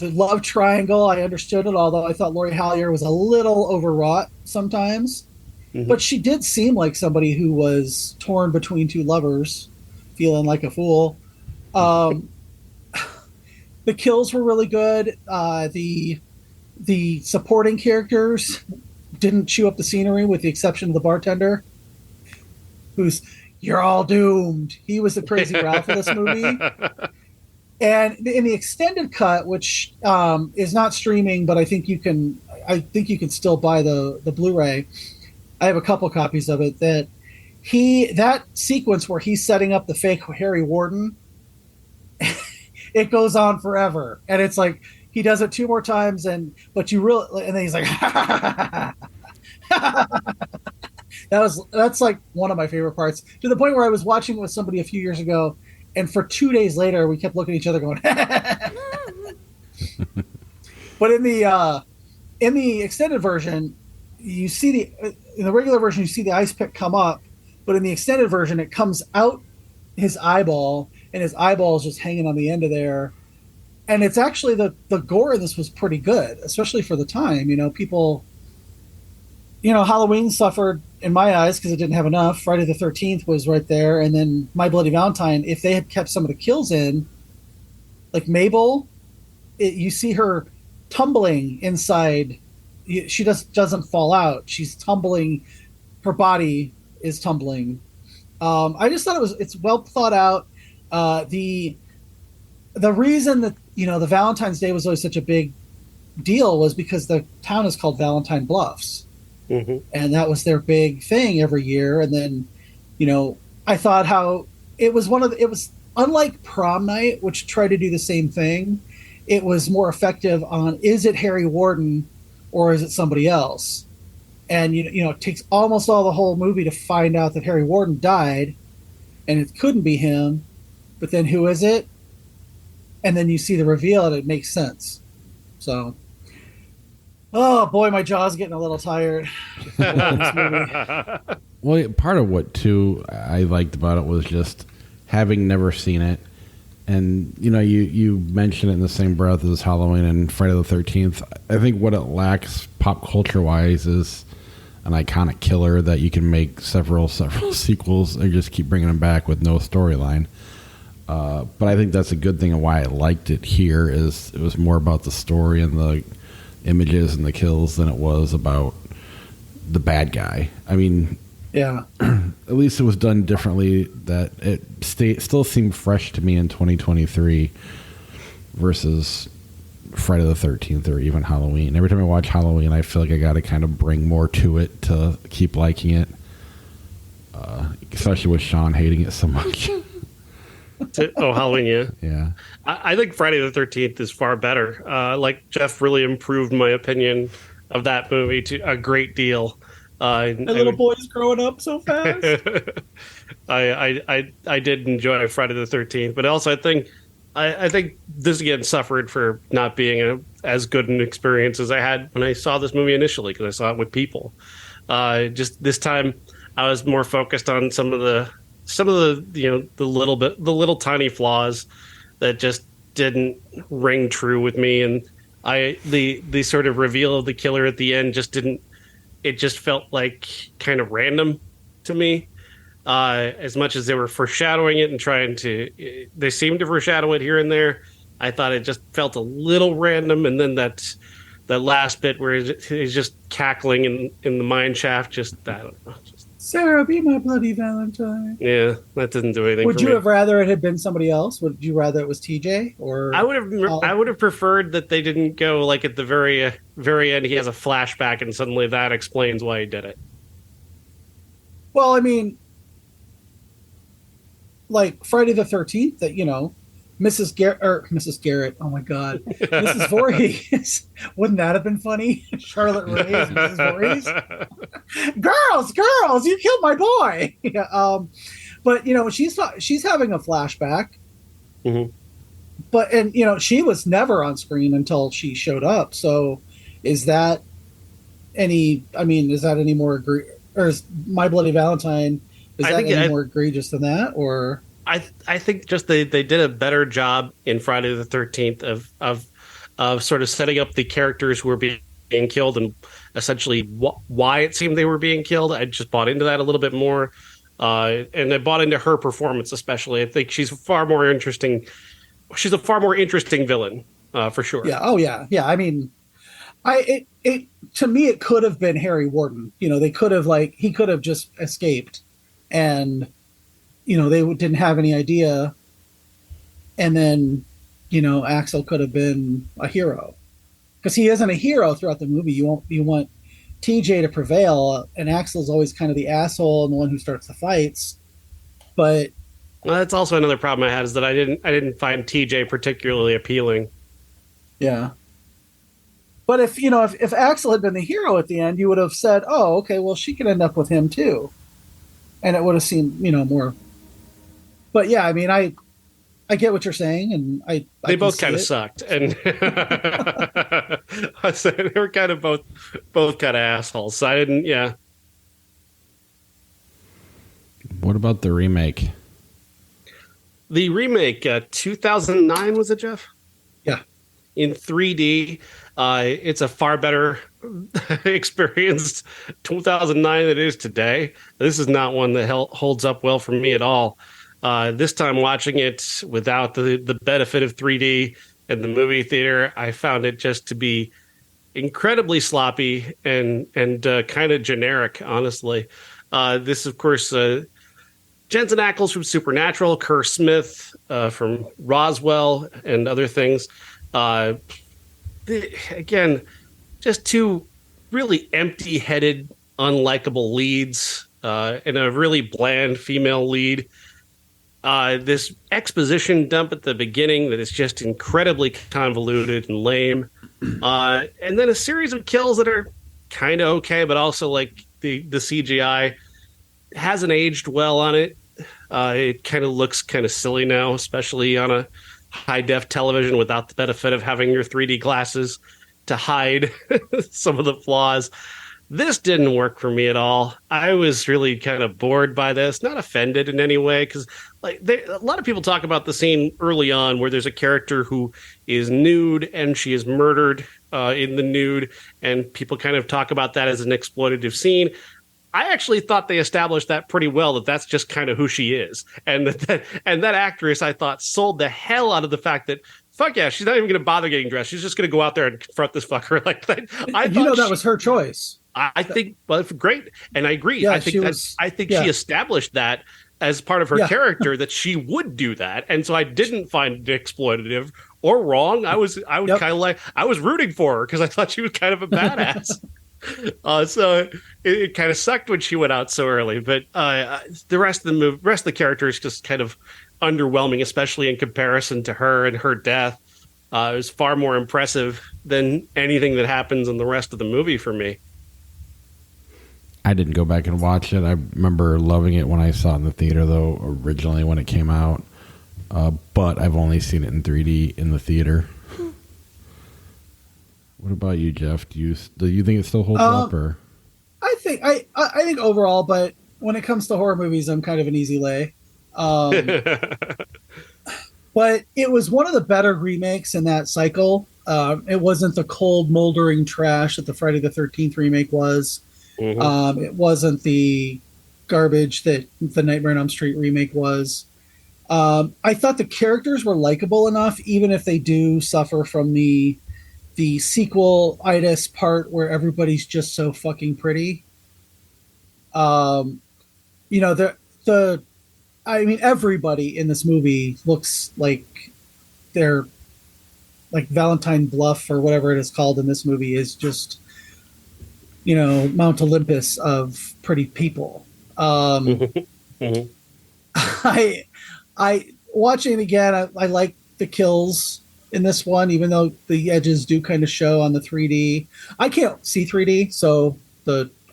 love triangle. I understood it, although I thought Lori Hallier was a little overwrought sometimes. Mm-hmm. But she did seem like somebody who was torn between two lovers, feeling like a fool. The kills were really good. The supporting characters didn't chew up the scenery, with the exception of the bartender, who's "you're all doomed." He was the crazy Ralph of this movie. And in the extended cut, which is not streaming, but I think you can still buy the Blu-ray. I have a couple copies of it. That sequence where he's setting up the fake Harry Warden, it goes on forever, and it's like he does it 2 more times, and then he's like, that's like one of my favorite parts, to the point where I was watching it with somebody a few years ago, and for 2 days later we kept looking at each other going, but in the extended version, you see in the regular version you see the ice pick come up, but in the extended version it comes out his eyeball, and his eyeball is just hanging on the end of there. And it's actually the gore in this was pretty good, especially for the time. People, Halloween suffered in my eyes because it didn't have enough. Friday the 13th was right there. And then My Bloody Valentine, if they had kept some of the kills in, like Mabel, you see her tumbling inside. She doesn't fall out. She's tumbling. Her body is tumbling. I just thought it's well thought out. The reason that the Valentine's Day was always such a big deal was because the town is called Valentine Bluffs, and that was their big thing every year. And then, I thought how it was it was unlike Prom Night, which tried to do the same thing. It was more effective on, is it Harry Warden or is it somebody else? And it takes almost all the whole movie to find out that Harry Warden died, and it couldn't be him. But then who is it? And then you see the reveal, and it makes sense. So, oh boy, my jaw's getting a little tired. Well, part of what too I liked about it was just having never seen it, and you mentioned it in the same breath as Halloween and Friday the 13th. I think what it lacks pop culture wise is an iconic killer that you can make several sequels and just keep bringing them back with no storyline. But I think that's a good thing, and why I liked it here is it was more about the story and the images and the kills than it was about the bad guy. I mean, yeah, at least it was done differently, that it still seemed fresh to me in 2023 versus Friday the 13th or even Halloween. Every time I watch Halloween, I feel like I got to kind of bring more to it to keep liking it. Especially with Sean hating it so much. Halloween, yeah. Yeah. I think Friday the 13th is far better. Like Jeff really improved my opinion of that movie to a great deal. And little boys growing up so fast. I did enjoy Friday the 13th, but also I think this again suffered for not being as good an experience as I had when I saw this movie initially, because I saw it with people. Just this time, I was more focused on some of the the little tiny flaws that just didn't ring true with me, and the sort of reveal of the killer at the end just didn't. It just felt like kind of random to me. As much as they were foreshadowing it and they seemed to foreshadow it here and there, I thought it just felt a little random. And then that last bit where he's just cackling in the mine shaft, I don't know. Sarah, be my bloody Valentine. Yeah, that didn't do anything. Would you have rather it had been somebody else? Would you rather it was TJ or? I would have preferred that they didn't go like at the very end. He has a flashback and suddenly that explains why he did it. Well, I mean, like Friday the 13th, that Mrs. Garrett. Oh my God, Mrs. Voorhees. Wouldn't that have been funny? Charlotte Ray as Mrs. Voorhees. Girls, you killed my boy. Yeah, but she's having a flashback. Mm-hmm. But she was never on screen until she showed up. So, is that any more or is My Bloody Valentine? Is that any more egregious than that, or? I think just they did a better job in Friday the 13th of sort of setting up the characters who were being killed and essentially why it seemed they were being killed. I just bought into that a little bit more, and I bought into her performance especially. I think she's far more interesting. She's a far more interesting villain, for sure. Yeah. Oh yeah. Yeah. I mean, to me it could have been Harry Warden. They could have he could have just escaped, and. They didn't have any idea. And then, Axel could have been a hero. Because he isn't a hero throughout the movie. You want TJ to prevail, and Axel's always kind of the asshole and the one who starts the fights. But that's also another problem I had, is that I didn't find TJ particularly appealing. Yeah. But if Axel had been the hero at the end, you would have said, "Oh, okay, well she could end up with him too." And it would have seemed, more. But yeah, I mean, I get what you're saying, and they both kind of sucked, and they were kind of both kind of assholes. So I didn't, yeah. What about the remake? The remake, 2009, was it, Jeff? Yeah, in 3D. It's a far better experience 2009 than it is today. This is not one that holds up well for me at all. This time watching it without the benefit of 3D and the movie theater, I found it just to be incredibly sloppy and kind of generic, honestly. This, of course, Jensen Ackles from Supernatural, Kerr Smith from Roswell and other things. Again, just two really empty-headed, unlikable leads and a really bland female lead. This exposition dump at the beginning that is just incredibly convoluted and lame. And then a series of kills that are kind of okay, but also like the CGI hasn't aged well on it. It kind of looks kind of silly now, especially on a high-def television without the benefit of having your 3D glasses to hide some of the flaws. This didn't work for me at all. I was really kind of bored by this, not offended in any way, because a lot of people talk about the scene early on where there's a character who is nude and she is murdered in the nude, and people kind of talk about that as an exploitative scene. I actually thought they established that pretty well, that that's just kind of who she is. And that actress, I thought, sold the hell out of the fact that, fuck yeah, she's not even going to bother getting dressed. She's just going to go out there and confront this fucker like that. I thought that was her choice. I think, well, great. And I agree. Yeah, I think she established that as part of her Yeah. character that she would do that, and so I didn't find it exploitative or wrong. I was kind of like, I was rooting for her because I thought she was kind of a badass. So it kind of sucked when she went out so early, but the rest of the characters just kind of underwhelming, especially in comparison to her and her death. It was far more impressive than anything that happens in the rest of the movie for me. I didn't go back and watch it. I remember loving it when I saw it in the theater, though, originally when it came out. But I've only seen it in 3D in the theater. What about you, Jeff? Do you think it still holds up? Or I think overall, but when it comes to horror movies, I'm kind of an easy lay. But it was one of the better remakes in that cycle. It wasn't the cold, moldering trash that the Friday the 13th remake was. Mm-hmm. It wasn't the garbage that the Nightmare on Elm Street remake was. I thought the characters were likable enough, even if they do suffer from the sequel-itis part where everybody's just so fucking pretty. Everybody in this movie looks like they're like Valentine Bluff or whatever it is called in this movie is just, Mount Olympus of pretty people. Mm-hmm. I watching it again, I like the kills in this one, even though the edges do kind of show on the 3D. I can't see 3D, so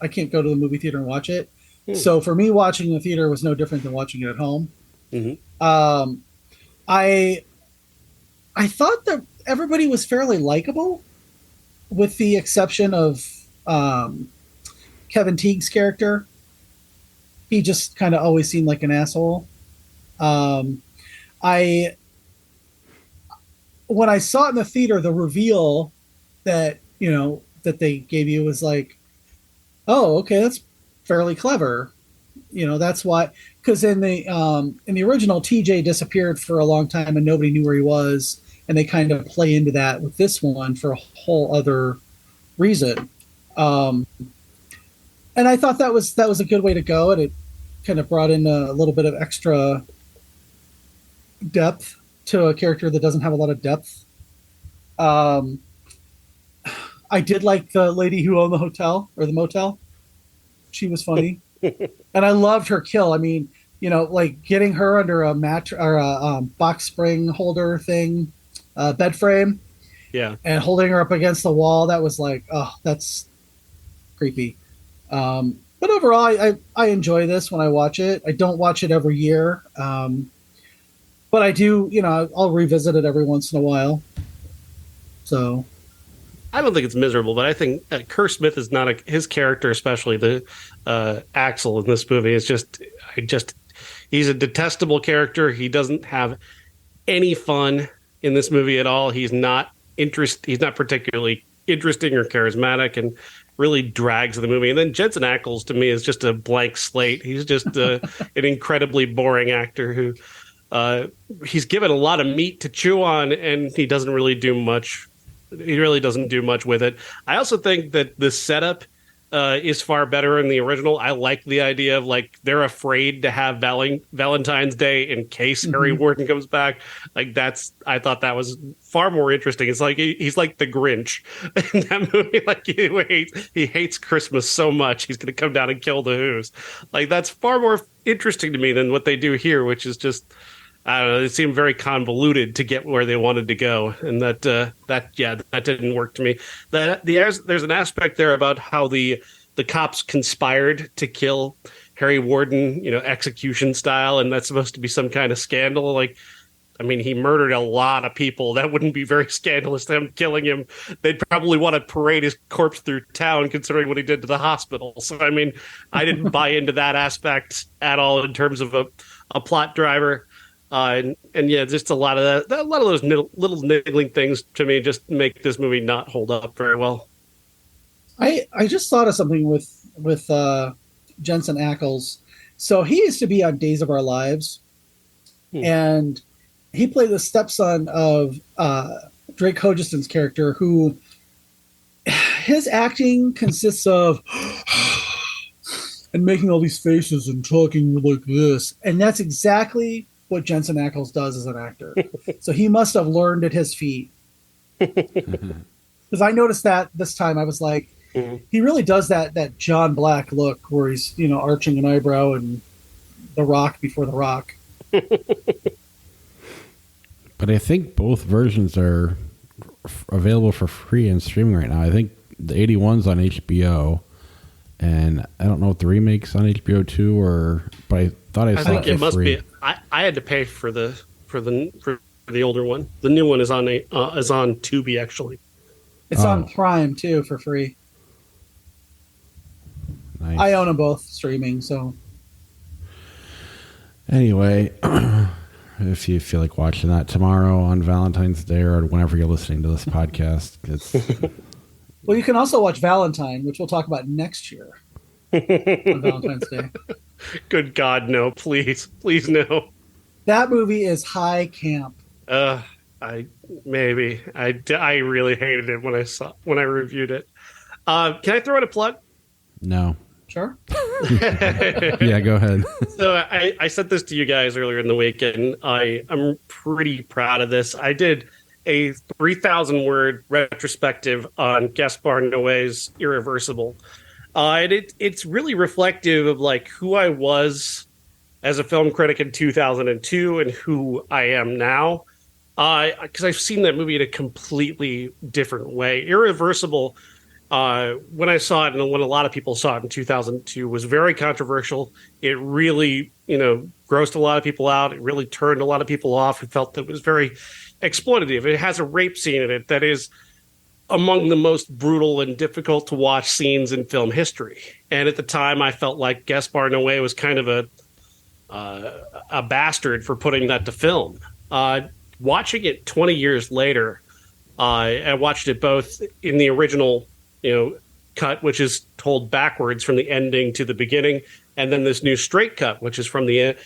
I can't go to the movie theater and watch it. So for me, watching in the theater was no different than watching it at home. Mm-hmm. I thought that everybody was fairly likable, with the exception of Kevin Teague's character. He just kind of always seemed like an asshole. When I saw it in the theater, the reveal that they gave you was like, oh, okay, that's fairly clever. That's why, because in the original, TJ disappeared for a long time and nobody knew where he was, and they kind of play into that with this one for a whole other reason. And I thought that was a good way to go, and it kind of brought in a little bit of extra depth to a character that doesn't have a lot of depth. I did like the lady who owned the hotel or the motel. She was funny. And I loved her kill. I mean, like getting her under a or a box spring holder thing, bed frame. Yeah. And holding her up against the wall. That was like, oh, that's creepy. But overall, I enjoy this when I watch it. I don't watch it every year. But I do, I'll revisit it every once in a while. So I don't think it's miserable, but I think Kerr Smith is not his character, especially the Axel in this movie, is he's a detestable character. He doesn't have any fun in this movie at all. He's not particularly interesting or charismatic, and really drags the movie. And then Jensen Ackles, to me, is just a blank slate. He's just an incredibly boring actor who he's given a lot of meat to chew on, and he doesn't really do much. He really doesn't do much with it. I also think that the setup is far better in the original. I like the idea of like they're afraid to have Valentine's Day in case Harry Warden comes back. Like I thought that was far more interesting. It's like he's like the Grinch in that movie. Like he hates Christmas so much he's going to come down and kill the Who's. Like that's far more interesting to me than what they do here, which is just, I don't know. It seemed very convoluted to get where they wanted to go, and that didn't work to me. There's an aspect there about how the cops conspired to kill Harry Warden, execution style, and that's supposed to be some kind of scandal. Like, I mean, he murdered a lot of people. That wouldn't be very scandalous, them killing him. They'd probably want to parade his corpse through town, considering what he did to the hospital. So, I mean, I didn't buy into that aspect at all in terms of a plot driver. And yeah, just a lot of those little niggling things to me just make this movie not hold up very well. I just thought of something with Jensen Ackles. So he used to be on Days of Our Lives, and he played the stepson of Drake Hodgson's character, who his acting consists of and making all these faces and talking like this. And that's exactly what Jensen Ackles does as an actor. So he must have learned at his feet. Because I noticed that this time. I was like, he really does that John Black look where he's, arching an eyebrow and The Rock before The Rock. But I think both versions are available for free and streaming right now. I think the 81's on HBO, and I don't know if the remake's on HBO too, but I thought I saw think it must free. be. I had to pay for the older one. The new one is on Tubi actually. It's on Prime too for free. Nice. I own them both streaming, so. Anyway, if you feel like watching that tomorrow on Valentine's Day or whenever you're listening to this podcast, it's Well, you can also watch Valentine, which we'll talk about next year on Valentine's Day. Good God, no! Please no. That movie is high camp. I really hated it when I reviewed it. Can I throw in a plug? no. Sure. Yeah, go ahead. So I sent this to you guys earlier in the week, and I'm pretty proud of this. I did a 3,000 word retrospective on Gaspar Noé's Irreversible. And it's really reflective of like who I was as a film critic in 2002 and who I am now. Because I've seen that movie in a completely different way. Irreversible, when I saw it and when a lot of people saw it in 2002, was very controversial. It really, grossed a lot of people out. It really turned a lot of people off who felt that it was very exploitative. It has a rape scene in it that is among the most brutal and difficult to watch scenes in film history. And at the time, I felt like Gaspar Noé was kind of a bastard for putting that to film. Watching it 20 years later, I watched it both in the original, cut, which is told backwards from the ending to the beginning, and then this new straight cut, which is from the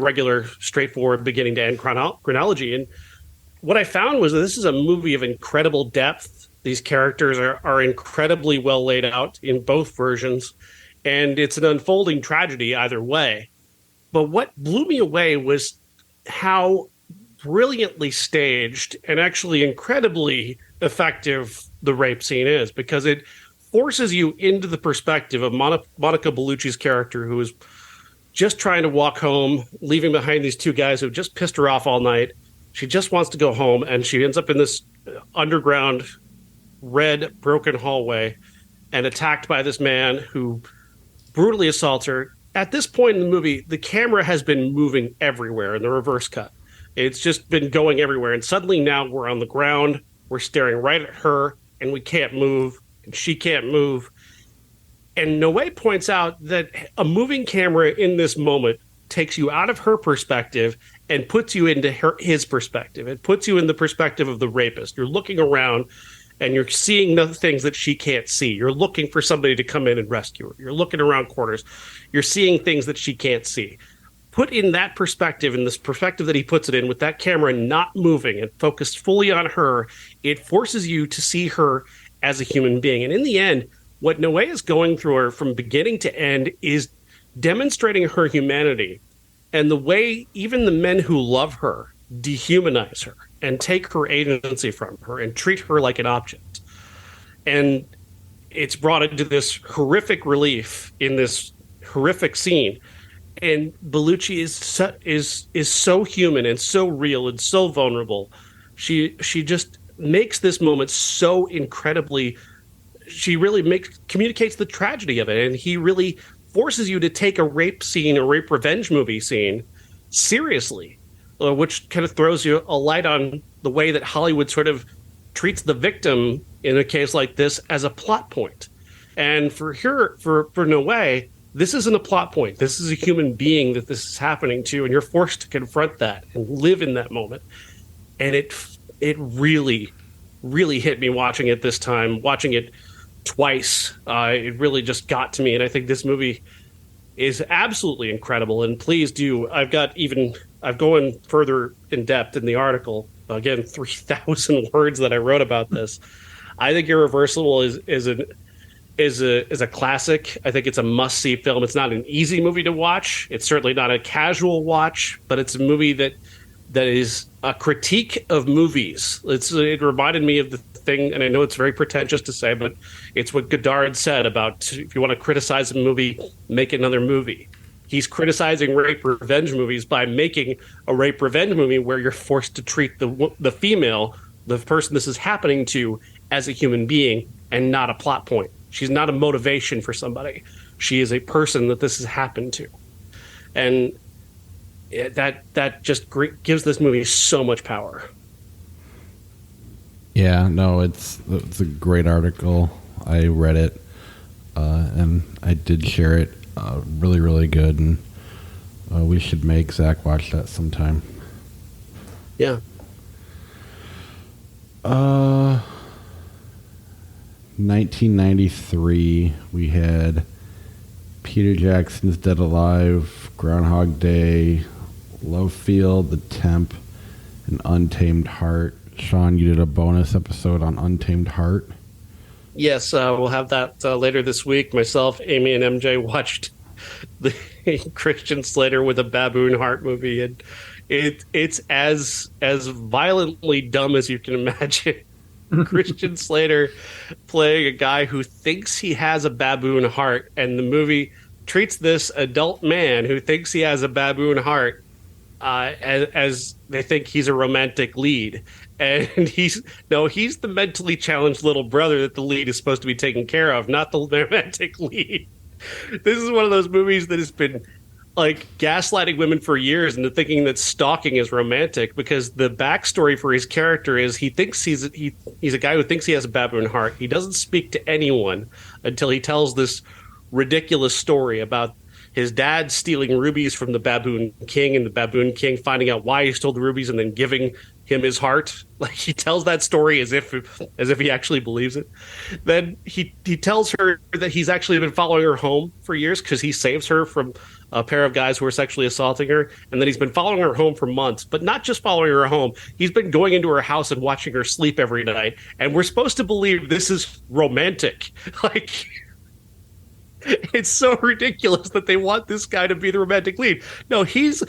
regular straightforward beginning to end chronology. And what I found was that this is a movie of incredible depth. These characters are incredibly well laid out in both versions, and it's an unfolding tragedy either way. But what blew me away was how brilliantly staged and actually incredibly effective the rape scene is, because it forces you into the perspective of Monica Bellucci's character, who is just trying to walk home, leaving behind these two guys who have just pissed her off all night. She just wants to go home, and she ends up in this underground, red, broken hallway and attacked by this man who brutally assaults her. At this point in the movie, the camera has been moving everywhere in the reverse cut. It's just been going everywhere. And suddenly now we're on the ground. We're staring right at her, and we can't move, and she can't move. And Noé points out that a moving camera in this moment takes you out of her perspective and puts you into his perspective. It puts you in the perspective of the rapist. You're looking around, and you're seeing the things that she can't see. You're looking for somebody to come in and rescue her. You're looking around corners. You're seeing things that she can't see. Put in that perspective, in this perspective that he puts it in, with that camera not moving and focused fully on her, it forces you to see her as a human being. And in the end, what Noé is going through her from beginning to end is demonstrating her humanity and the way even the men who love her dehumanize her and take her agency from her and treat her like an object. And it's brought into this horrific relief in this horrific scene. And Bellucci is so human and so real and so vulnerable. She just makes this moment so incredibly. She really communicates the tragedy of it, and he really forces you to take a rape scene, a rape revenge movie scene, seriously, which kind of throws you a light on the way that Hollywood sort of treats the victim in a case like this as a plot point. And for Noé, this isn't a plot point. This is a human being that this is happening to, and you're forced to confront that and live in that moment. And it really, really hit me watching it this time, watching it twice. It really just got to me, and I think this movie is absolutely incredible. And please do. I've gone further in depth in the article. Again, 3,000 words that I wrote about this. I think Irreversible is is a classic. I think it's a must-see film. It's not an easy movie to watch. It's certainly not a casual watch, but it's a movie that is a critique of movies. It reminded me of the thing, and I know it's very pretentious to say, but it's what Godard said about if you want to criticize a movie, make another movie. He's criticizing rape revenge movies by making a rape revenge movie where you're forced to treat the female, the person this is happening to, as a human being and not a plot point. She's not a motivation for somebody. She is a person that this has happened to. And that just gives this movie so much power. Yeah, no, it's a great article. I read it, and I did share it. Really, really good, and we should make Zach watch that sometime. Yeah. 1993, we had Peter Jackson's Dead Alive, Groundhog Day, Love Field, The Temp, and Untamed Heart. Sean, you did a bonus episode on Untamed Heart. Yes, we'll have that later this week. Myself, Amy, and MJ watched the Christian Slater with a baboon heart movie, and it's as violently dumb as you can imagine. Christian Slater playing a guy who thinks he has a baboon heart, and the movie treats this adult man who thinks he has a baboon heart as they think he's a romantic lead. And he's the mentally challenged little brother that the lead is supposed to be taking care of, not the romantic lead. This is one of those movies that has been like gaslighting women for years into thinking that stalking is romantic, because the backstory for his character is he thinks he's a guy who thinks he has a baboon heart. He doesn't speak to anyone until he tells this ridiculous story about his dad stealing rubies from the Baboon King, and the Baboon King finding out why he stole the rubies and then giving him his heart. Like, he tells that story as if he actually believes it. Then he tells her that he's actually been following her home for years because he saves her from a pair of guys who were sexually assaulting her, and then he's been following her home for months. But not just following her home, he's been going into her house and watching her sleep every night, and we're supposed to believe this is romantic. Like, it's so ridiculous that they want this guy to be the romantic lead. No, he's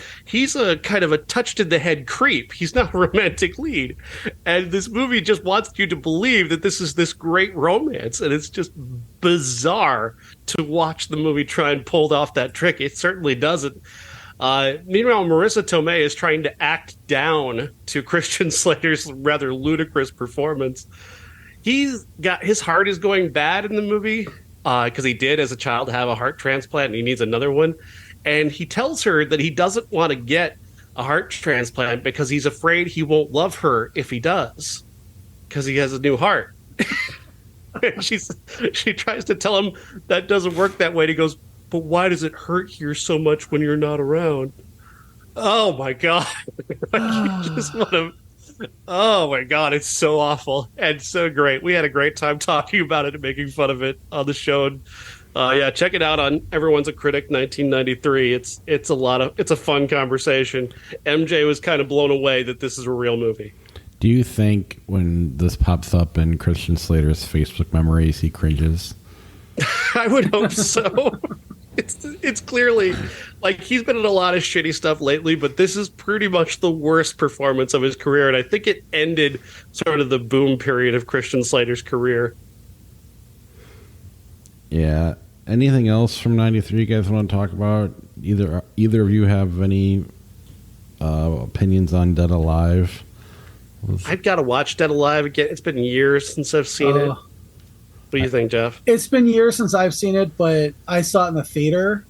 a kind of a touched in the head creep. He's not a romantic lead. And this movie just wants you to believe that this is this great romance, and it's just bizarre to watch the movie try and pull off that trick. It certainly doesn't. Meanwhile, Marissa Tomei is trying to act down to Christian Slater's rather ludicrous performance. His heart is going bad in the movie, because he did as a child have a heart transplant and he needs another one. And he tells her that he doesn't want to get a heart transplant because he's afraid he won't love her if he does, because he has a new heart. And she tries to tell him that doesn't work that way. And he goes, but why does it hurt here so much when you're not around? Oh my God. Just want to... Oh my God, it's so awful and so great. We had a great time talking about it and making fun of it on the show. And, yeah, check it out on Everyone's a Critic 1993. It's a fun conversation. MJ was kind of blown away that this is a real movie. Do you think when this pops up in Christian Slater's Facebook memories, he cringes? I would hope so. It's clearly like he's been in a lot of shitty stuff lately, but this is pretty much the worst performance of his career, and I think it ended sort of the boom period of Christian Slater's career. Yeah. Anything else from '93 you guys want to talk about? Either of you have any opinions on Dead Alive? I've got to watch Dead Alive again. It's been years since I've seen it. What do you think, Jeff? It's been years since I've seen it, but I saw it in the theater,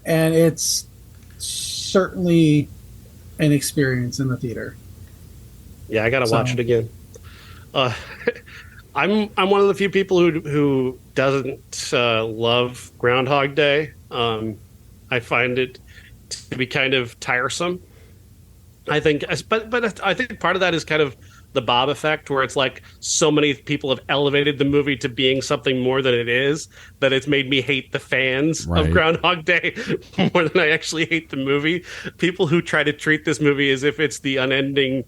and it's certainly an experience in the theater. Yeah, I got to watch it again. I'm one of the few people who doesn't love Groundhog Day. I find it to be kind of tiresome. I think, but I think part of that is kind of the Bob effect, where it's like so many people have elevated the movie to being something more than it is, that it's made me hate the fans of Groundhog Day more than I actually hate the movie. People who try to treat this movie as if it's the unending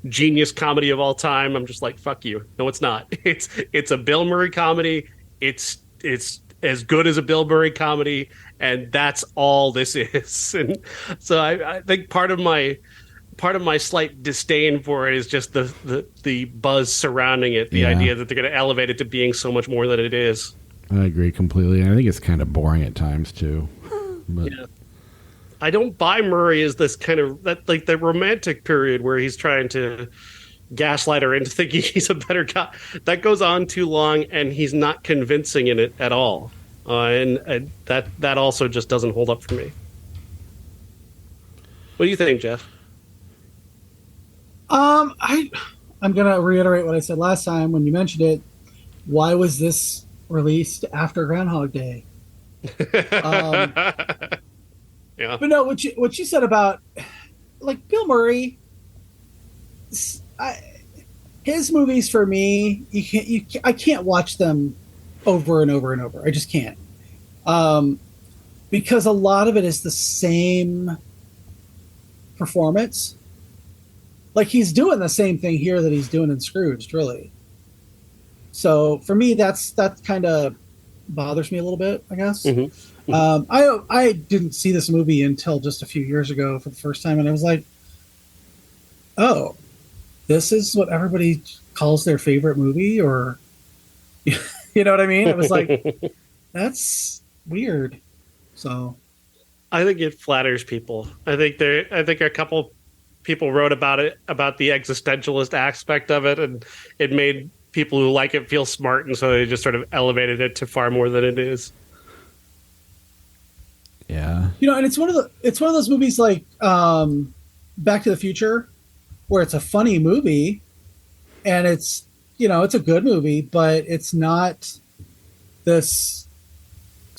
genius comedy of all time, I'm just like, fuck you. No, it's not. It's a Bill Murray comedy. it's as good as a Bill Murray comedy, and that's all this is. And so I think part of my slight disdain for it is just the buzz surrounding it, the idea that they're going to elevate it to being so much more than it is. I agree completely. I think it's kind of boring at times too. But. Yeah. I don't buy Murray as this kind of like the romantic period where he's trying to gaslight her into thinking he's a better guy. That goes on too long, and he's not convincing in it at all. And that also just doesn't hold up for me. What do you think, Jeff? I'm gonna reiterate what I said last time when you mentioned it. Why was this released after Groundhog Day? Yeah. But no, what you said about like Bill Murray, his movies for me, I can't watch them over and over and over. I just can't, because a lot of it is the same performance. Like he's doing the same thing here that he's doing in Scrooged, really. So for me, that kind of bothers me a little bit, I guess. Mm-hmm. I didn't see this movie until just a few years ago for the first time, and I was like, oh, this is what everybody calls their favorite movie, or you know what I mean? I was like, that's weird. So I think it flatters people. I think a couple people wrote about it, about the existentialist aspect of it, and it made people who like it feel smart, and so they just sort of elevated it to far more than it is. Yeah, and it's one of those movies like Back to the Future, where it's a funny movie, and it's it's a good movie, but it's not this,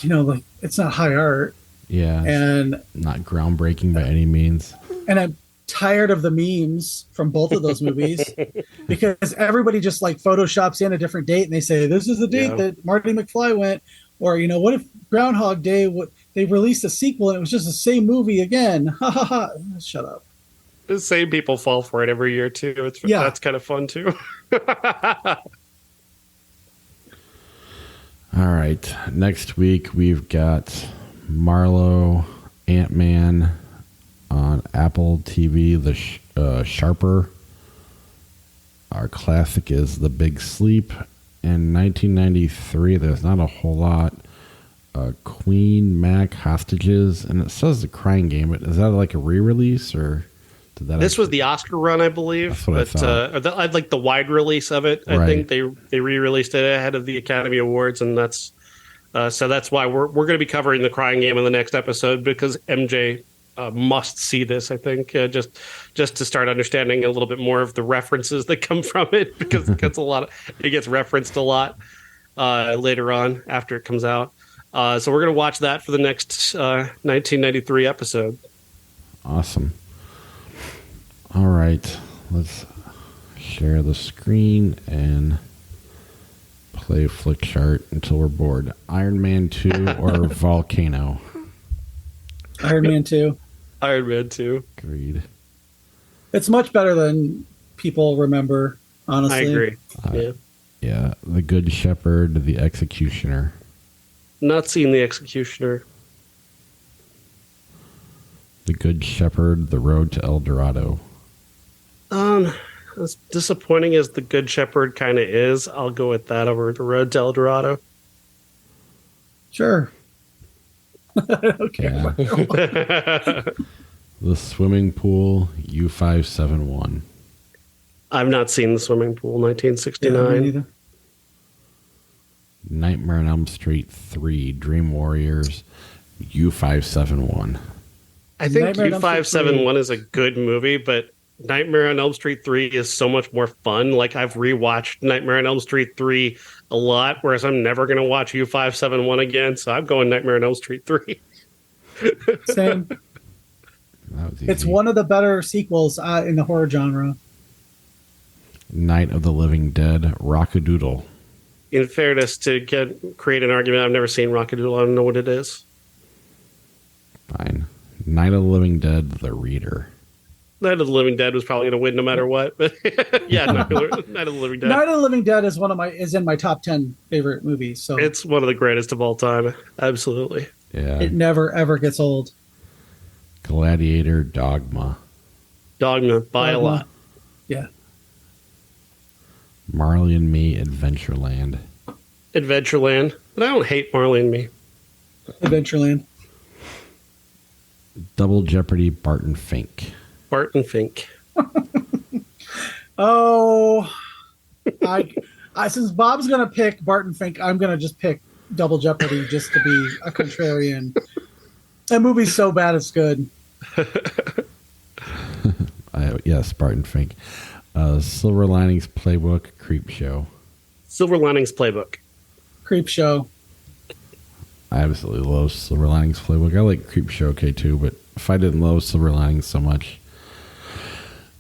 like it's not high art. Yeah, and not groundbreaking by any means. And I'm tired of the memes from both of those movies because everybody just like photoshops in a different date and they say this is the date that Marty McFly went, or what if Groundhog Day they released a sequel and it was just the same movie again. Ha ha ha. Shut up. The same people fall for it every year too. That's kind of fun too. All right, next week we've got Marlowe, Ant-Man on Apple TV, the Sharper. Our classic is The Big Sleep. In 1993, there's not a whole lot. Queen Mac Hostages, and it says The Crying Game. Is that like a re-release, or did that? This was the Oscar run, I believe. That's what I thought. I'd like the wide release of it. I think they re-released it ahead of the Academy Awards, and that's so that's why we're going to be covering The Crying Game in the next episode, because MJ must see this, I think, just to start understanding a little bit more of the references that come from it, because it gets referenced a lot later on after it comes out. So we're going to watch that for the next 1993 episode. Awesome. All right, let's share the screen and play Flick Chart until we're bored. Iron Man 2 or Volcano? Iron Man 2. Iron Man 2. Agreed. It's much better than people remember, honestly. I agree. Yeah, The Good Shepherd, The Executioner. Not seen The Executioner. The Good Shepherd, The Road to El Dorado. As disappointing as The Good Shepherd kind of is, I'll go with that over The Road to El Dorado. Sure. Okay. Yeah. The Swimming Pool, U571. I've not seen The Swimming Pool, 1969. Yeah, me neither. Nightmare on Elm Street 3, Dream Warriors, U571. I think Nightmare on Elm Street 3. U571 is a good movie, but Nightmare on Elm Street 3 is so much more fun. Like, I've rewatched Nightmare on Elm Street 3 a lot, whereas I'm never going to watch U571 again, so I'm going Nightmare on Elm Street 3. Same. That was easy. It's one of the better sequels in the horror genre. Night of the Living Dead, Rockadoodle. In fairness, to create an argument, I've never seen Rockadoodle. I don't know what it is. Fine. Night of the Living Dead, The Reader. Night of the Living Dead was probably going to win no matter what. But yeah, Night of the Living Dead. Night of the Living Dead is in my top 10 favorite movies. So It's one of the greatest of all time. Absolutely. Yeah. it never ever gets old. Gladiator, Dogma. Dogma by a Dogma. lot. Yeah. Marley and Me, Adventureland. Adventureland. But I don't hate Marley and Me. Adventureland. Double Jeopardy, Barton Fink. Barton Fink. Oh, I since Bob's gonna pick Barton Fink, I'm gonna just pick Double Jeopardy just to be a contrarian. That movie's so bad it's good. Yes, Barton Fink. Silver Linings Playbook, Creep Show. Silver Linings Playbook. Creep Show. I absolutely love Silver Linings Playbook. I like Creep Show okay too, but if I didn't love Silver Linings so much,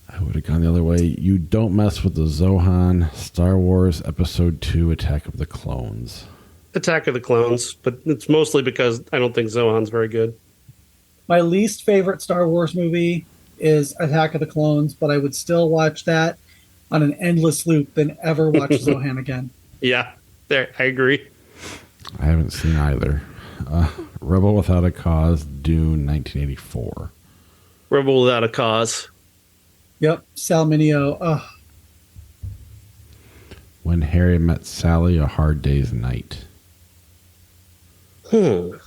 I would have gone the other way. You Don't Mess with the Zohan. Star Wars Episode 2, Attack of the Clones. Attack of the Clones, but it's mostly because I don't think Zohan's very good. My least favorite Star Wars movie is Attack of the Clones, but I would still watch that on an endless loop than ever watch Zohan again. Yeah, there, I agree. I haven't seen either. Rebel Without a Cause, Dune, 1984. Rebel Without a Cause. Yep, Sal Mineo. Ugh. When Harry Met Sally, A Hard Day's Night. I'm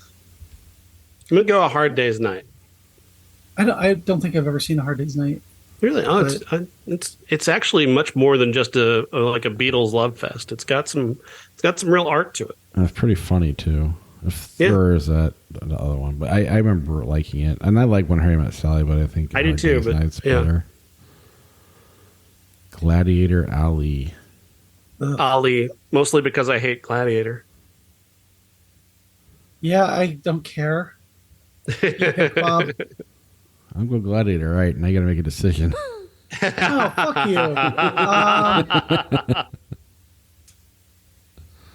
gonna go A Hard Day's Night. I don't think I've ever seen A Hard Day's Night. Really? Oh, it's actually much more than just like a Beatles love fest. It's got some real art to it. And it's pretty funny too. Or is that the other one? But I remember liking it, and I like When Harry Met Sally, but I think I do too. But Night's better. Gladiator, Ali. Ugh. Ali, mostly because I hate Gladiator. Yeah, I don't care. Bob. I'm going Gladiator, right? Now you got to make a decision. Oh, fuck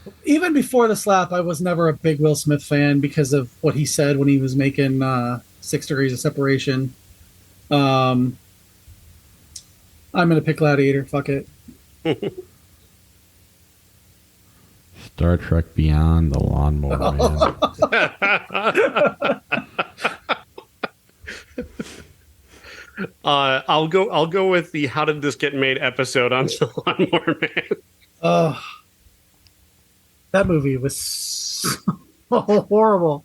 you. Even before the slap, I was never a big Will Smith fan because of what he said when he was making 6 Degrees of Separation. I'm going to pick Gladiator. Fuck it. Star Trek Beyond, The Lawnmower Man. I'll go with the How Did This Get Made episode on The Lawnmower Man. That movie was so horrible.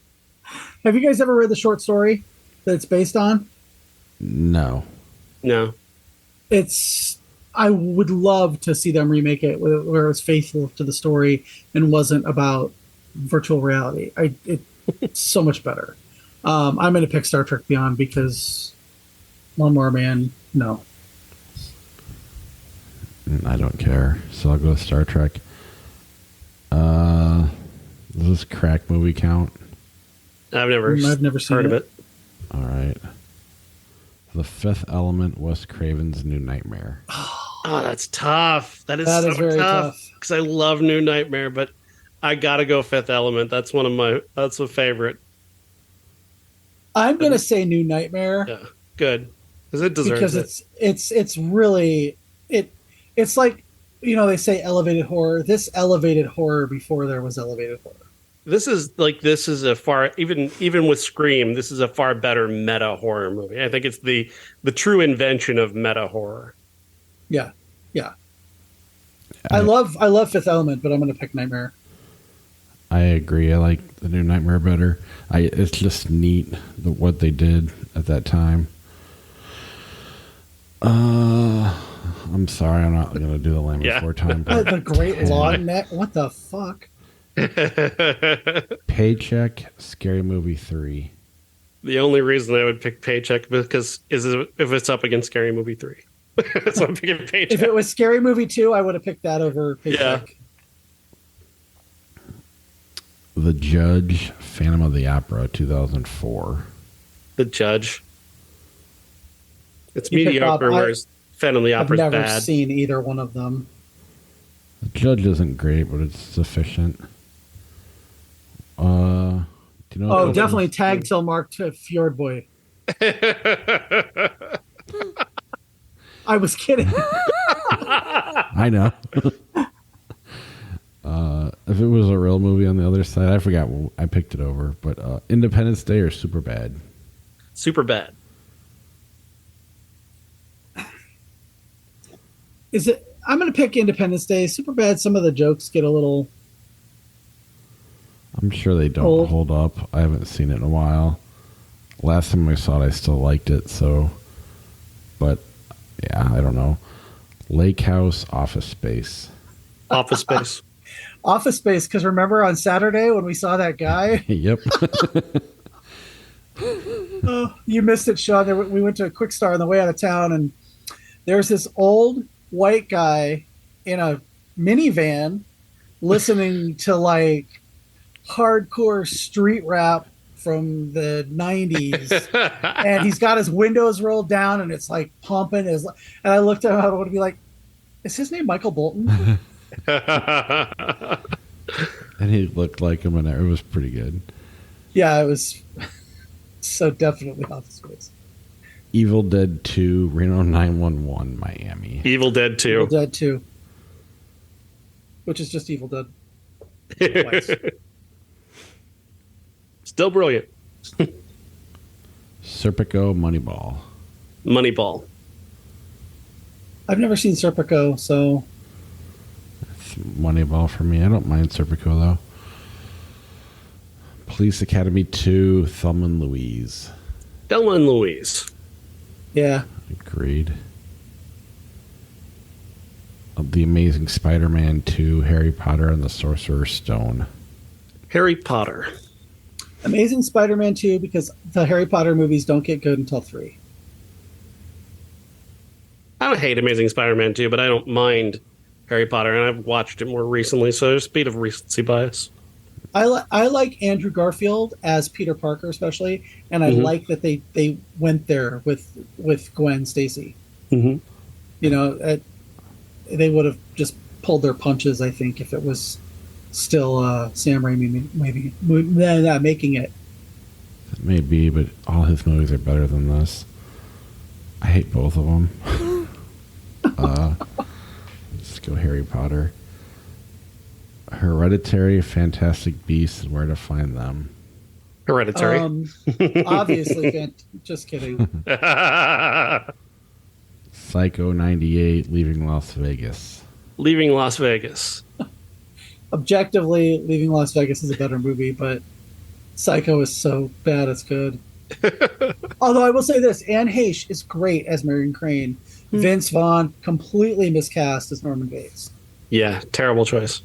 Have you guys ever read the short story that it's based on? No. No. I would love to see them remake it where it was faithful to the story and wasn't about virtual reality. It's so much better. I'm going to pick Star Trek Beyond because Lawnmower Man, no. I don't care. So I'll go with Star Trek. Does this crack movie count? I've never seen heard of it. All right. The Fifth Element, Wes Craven's New Nightmare. Oh, that's tough. That is very tough because I love New Nightmare, but I gotta go Fifth Element. That's that's a favorite. I'm going to say New Nightmare. Yeah, good because it deserves it. It's really it's like, they say elevated horror. This elevated horror before there was elevated horror. This is a far even with Scream. This is a far better meta horror movie. I think it's the true invention of meta horror. Yeah. I love Fifth Element, but I'm going to pick Nightmare. I agree. I like the New Nightmare better. It's just neat what they did at that time. I'm sorry, I'm not going to do the Land Before Time. The Great Lawn Net. What the fuck? Paycheck, Scary Movie 3. The only reason I would pick Paycheck is if it's up against Scary Movie 3. So I'm picking Paycheck. If it was Scary Movie 2, I would have picked that over Paycheck. Yeah. The Judge, Phantom of the Opera, 2004. The Judge. It's mediocre, whereas Phantom of the Opera is bad. I've never seen either one of them. The Judge isn't great, but it's sufficient. Do you know? Definitely Tag Till Mark to Fjord Boy. I was kidding. I know. If it was a real movie on the other side, I forgot. I picked it over, but Independence Day or Superbad? Superbad. Is it? I'm going to pick Independence Day. Superbad. Some of the jokes get a little. I'm sure they don't hold up. I haven't seen it in a while. Last time I saw it, I still liked it. So, but yeah, I don't know. Lake House, Office Space. Office Space. Office Space, because remember on Saturday when we saw that guy? Yep. Oh, you missed it, Sean. We went to a Quick Star on the way out of town, and there's this old white guy in a minivan listening to like hardcore street rap from the 90s. And he's got his windows rolled down, and it's like pumping. And I looked at him, I would be like, is his name Michael Bolton? And he looked like him, and it was pretty good. Yeah, it was so definitely Office Space. Evil Dead 2, Reno 911, Miami. Evil Dead 2. Evil Dead 2. Which is just Evil Dead. Twice. Still brilliant. Serpico, Moneyball. Moneyball. I've never seen Serpico, so It's Moneyball for me. I don't mind Serpico, though. Police Academy 2, Thelma and Louise. Thelma and Louise. yeah. Agreed. The Amazing Spider-Man 2, Harry Potter and the Sorcerer's Stone. Harry Potter. Amazing Spider-Man 2, because the Harry Potter movies don't get good until 3. I don't hate Amazing Spider-Man 2, but I don't mind Harry Potter, and I've watched it more recently, so there's a bit of recency bias. I like Andrew Garfield as Peter Parker, especially, and I like that they went there with Gwen Stacy. Mm-hmm. You know, they would have just pulled their punches, I think, if it was still Sam Raimi maybe making it. It may be, but all his movies are better than this. I hate both of them. Let's go Harry Potter. Hereditary, Fantastic Beasts, and Where to Find Them. Hereditary. Obviously, just kidding. Psycho 98, Leaving Las Vegas. Leaving Las Vegas. Objectively, Leaving Las Vegas is a better movie, but Psycho is so bad it's good. Although I will say this, Anne Heche is great as Marion Crane. Vince Vaughn completely miscast as Norman Bates. Yeah, terrible choice.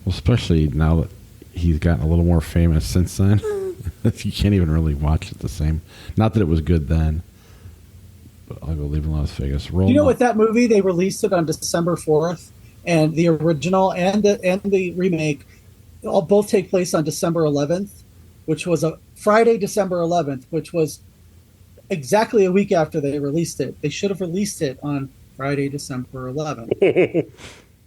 Well, especially now that he's gotten a little more famous since then. You can't even really watch it the same. Not that it was good then. But I'll go Leaving Las Vegas. You know, with that movie, they released it on December 4th, and the original and the remake both take place on December 11th, which was a Friday, December 11th, which was exactly a week after they released it. They should have released it on Friday, December 11th.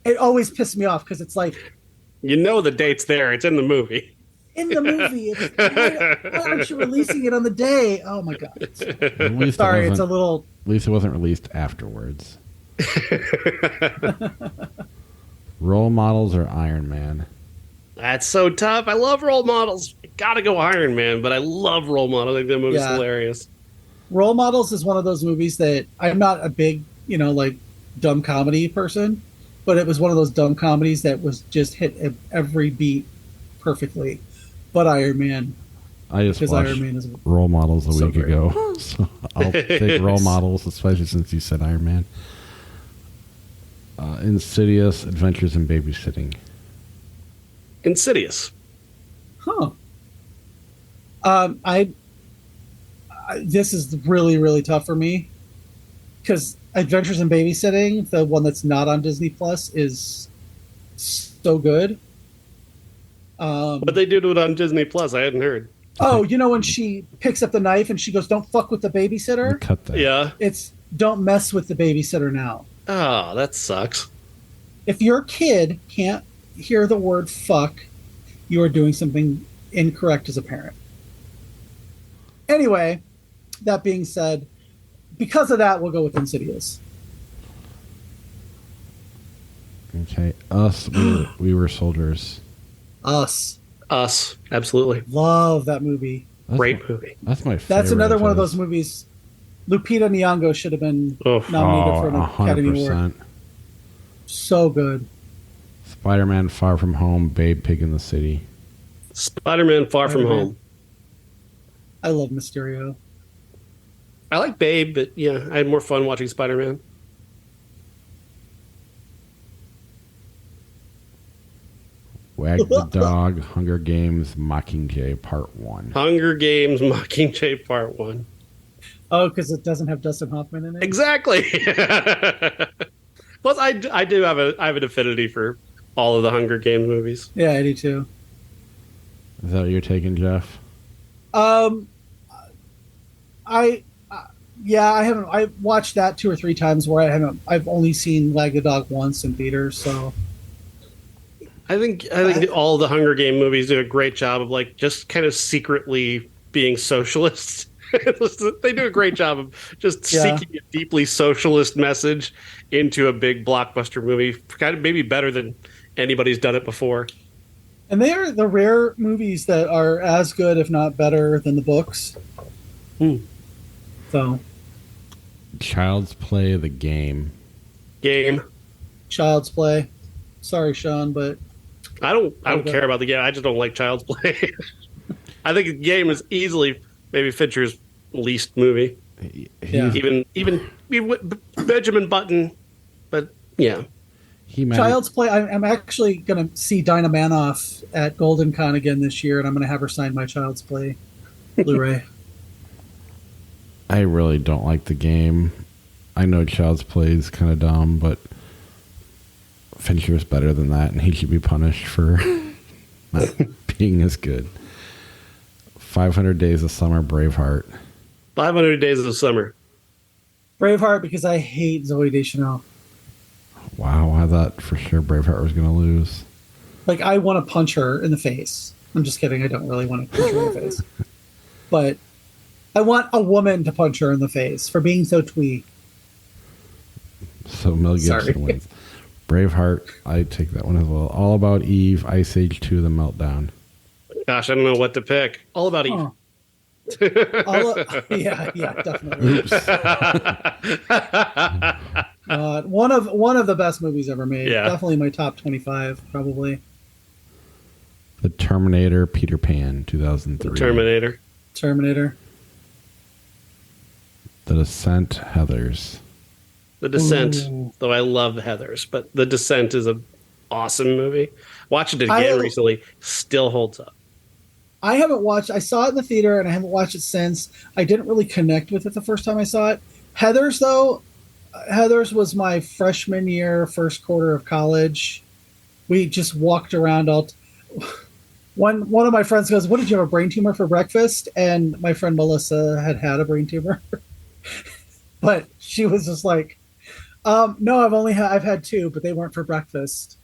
It always pissed me off because it's like, you know the date's there. It's in the movie. in the movie, why aren't you releasing it on the day? Oh my god! At least Sorry, it's a little. At least it wasn't released afterwards. Role models or Iron Man? That's so tough. I love role models. Gotta go Iron Man, but I love role models. I think the movie's hilarious. Role Models is one of those movies that I'm not a big, like dumb comedy person, but it was one of those dumb comedies that was just hit every beat perfectly. But Iron Man. I just watched Iron Man is Role Models a so week great. ago, so I'll take Role Models, especially since you said Iron Man. Insidious, Adventures in Babysitting. Insidious. Huh. This is really, really tough for me because Adventures in Babysitting, the one that's not on Disney Plus, is so good. But they do it on Disney Plus. I hadn't heard. Oh, when she picks up the knife and she goes, "Don't fuck with the babysitter." Cut that. Yeah. It's "Don't mess with the babysitter now." Oh, that sucks. If your kid can't hear the word "fuck," you are doing something incorrect as a parent. Anyway, that being said, because of that, we'll go with Insidious. Okay. Us, we were soldiers. Us. Absolutely. Love that movie. Great movie. That's my favorite. That's another one of those movies. Lupita Nyong'o should have been nominated for an Academy Award. So good. Spider-Man Far From Home, Babe, Pig in the City. Spider-Man Far From Home. I love Mysterio. I like Babe, but yeah, I had more fun watching Spider-Man. Wag the Dog, Hunger Games, Mockingjay Part 1. Hunger Games, Mockingjay Part 1. Oh, because it doesn't have Dustin Hoffman in it? Exactly. Plus, I do have an affinity for all of the Hunger Games movies. Yeah, I do too. Is that what you're taking, Jeff? I haven't. I watched that 2 or 3 times where I've only seen Wag the Dog once in theaters, so. I think all the Hunger Game movies do a great job of like just kind of secretly being socialists. They do a great job of just seeking a deeply socialist message into a big blockbuster movie, kind of maybe better than anybody's done it before. And they are the rare movies that are as good, if not better, than the books. So, Child's Play, the game. Child's Play. Sorry, Sean, but I don't care about the game. I just don't like Child's Play. I think the game is easily maybe Fincher's least movie. Even Benjamin Button, but yeah. Child's Play. I'm actually going to see Dinah Manoff at Golden Con again this year, and I'm going to have her sign my Child's Play Blu-ray. I really don't like the game. I know Child's Play is kind of dumb, but Fincher's better than that, and he should be punished for not being as good. 500 Days of Summer, Braveheart. 500 Days of Summer. Braveheart, because I hate Zooey Deschanel. Wow, I thought for sure Braveheart was going to lose. Like, I want to punch her in the face. I'm just kidding. I don't really want to punch her in the face. But I want a woman to punch her in the face for being so twee. So Mel Gibson wins. Braveheart, I take that one as well. All About Eve, Ice Age 2, The Meltdown. Gosh, I don't know what to pick. All About Eve. Yeah, definitely. Oops. One of the best movies ever made. Yeah. Definitely my top 25, probably. The Terminator, Peter Pan, 2003. Terminator. The Descent, Heathers. The Descent, Ooh. though I love Heathers, but The Descent is an awesome movie. Watching it again recently, still holds up. I saw it in the theater and I haven't watched it since. I didn't really connect with it the first time I saw it. Heathers was my freshman year, first quarter of college. We just walked around one of my friends goes, "What, did you have a brain tumor for breakfast?" And my friend Melissa had a brain tumor. But she was just like, no, I've had 2, but they weren't for breakfast.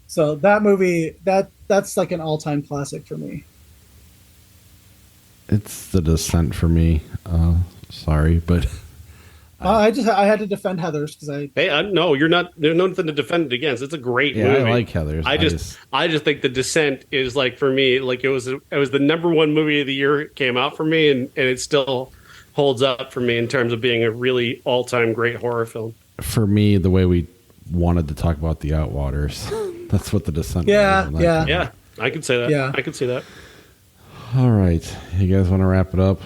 So that movie, that's like an all-time classic for me. It's The Descent for me. Sorry, but I had to defend Heathers because no, you're not. There's nothing to defend it against. It's a great movie. I like Heathers. I just think The Descent is like, for me, like it was the #1 movie of the year it came out for me, and it still holds up for me in terms of being a really all-time great horror film. For me, the way we wanted to talk about the Outwaters, that's what The Descent was. Yeah, I can say that. Yeah. I can see that. All right. You guys want to wrap it up?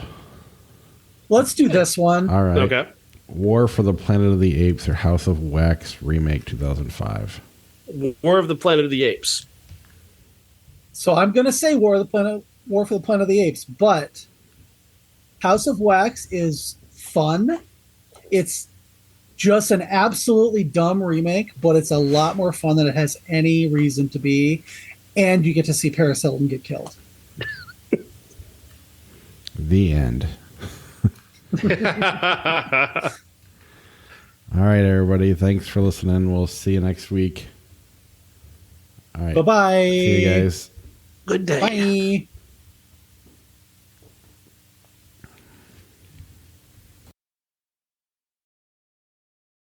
Let's do this one. All right. Okay. War for the Planet of the Apes or House of Wax remake 2005. War of the Planet of the Apes. So I'm going to say War for the Planet of the Apes, but House of Wax is fun. It's just an absolutely dumb remake, but it's a lot more fun than it has any reason to be. And you get to see Paris Hilton get killed. The end. All right, everybody. Thanks for listening. We'll see you next week. All right. Bye-bye. See you guys. Good day. Bye.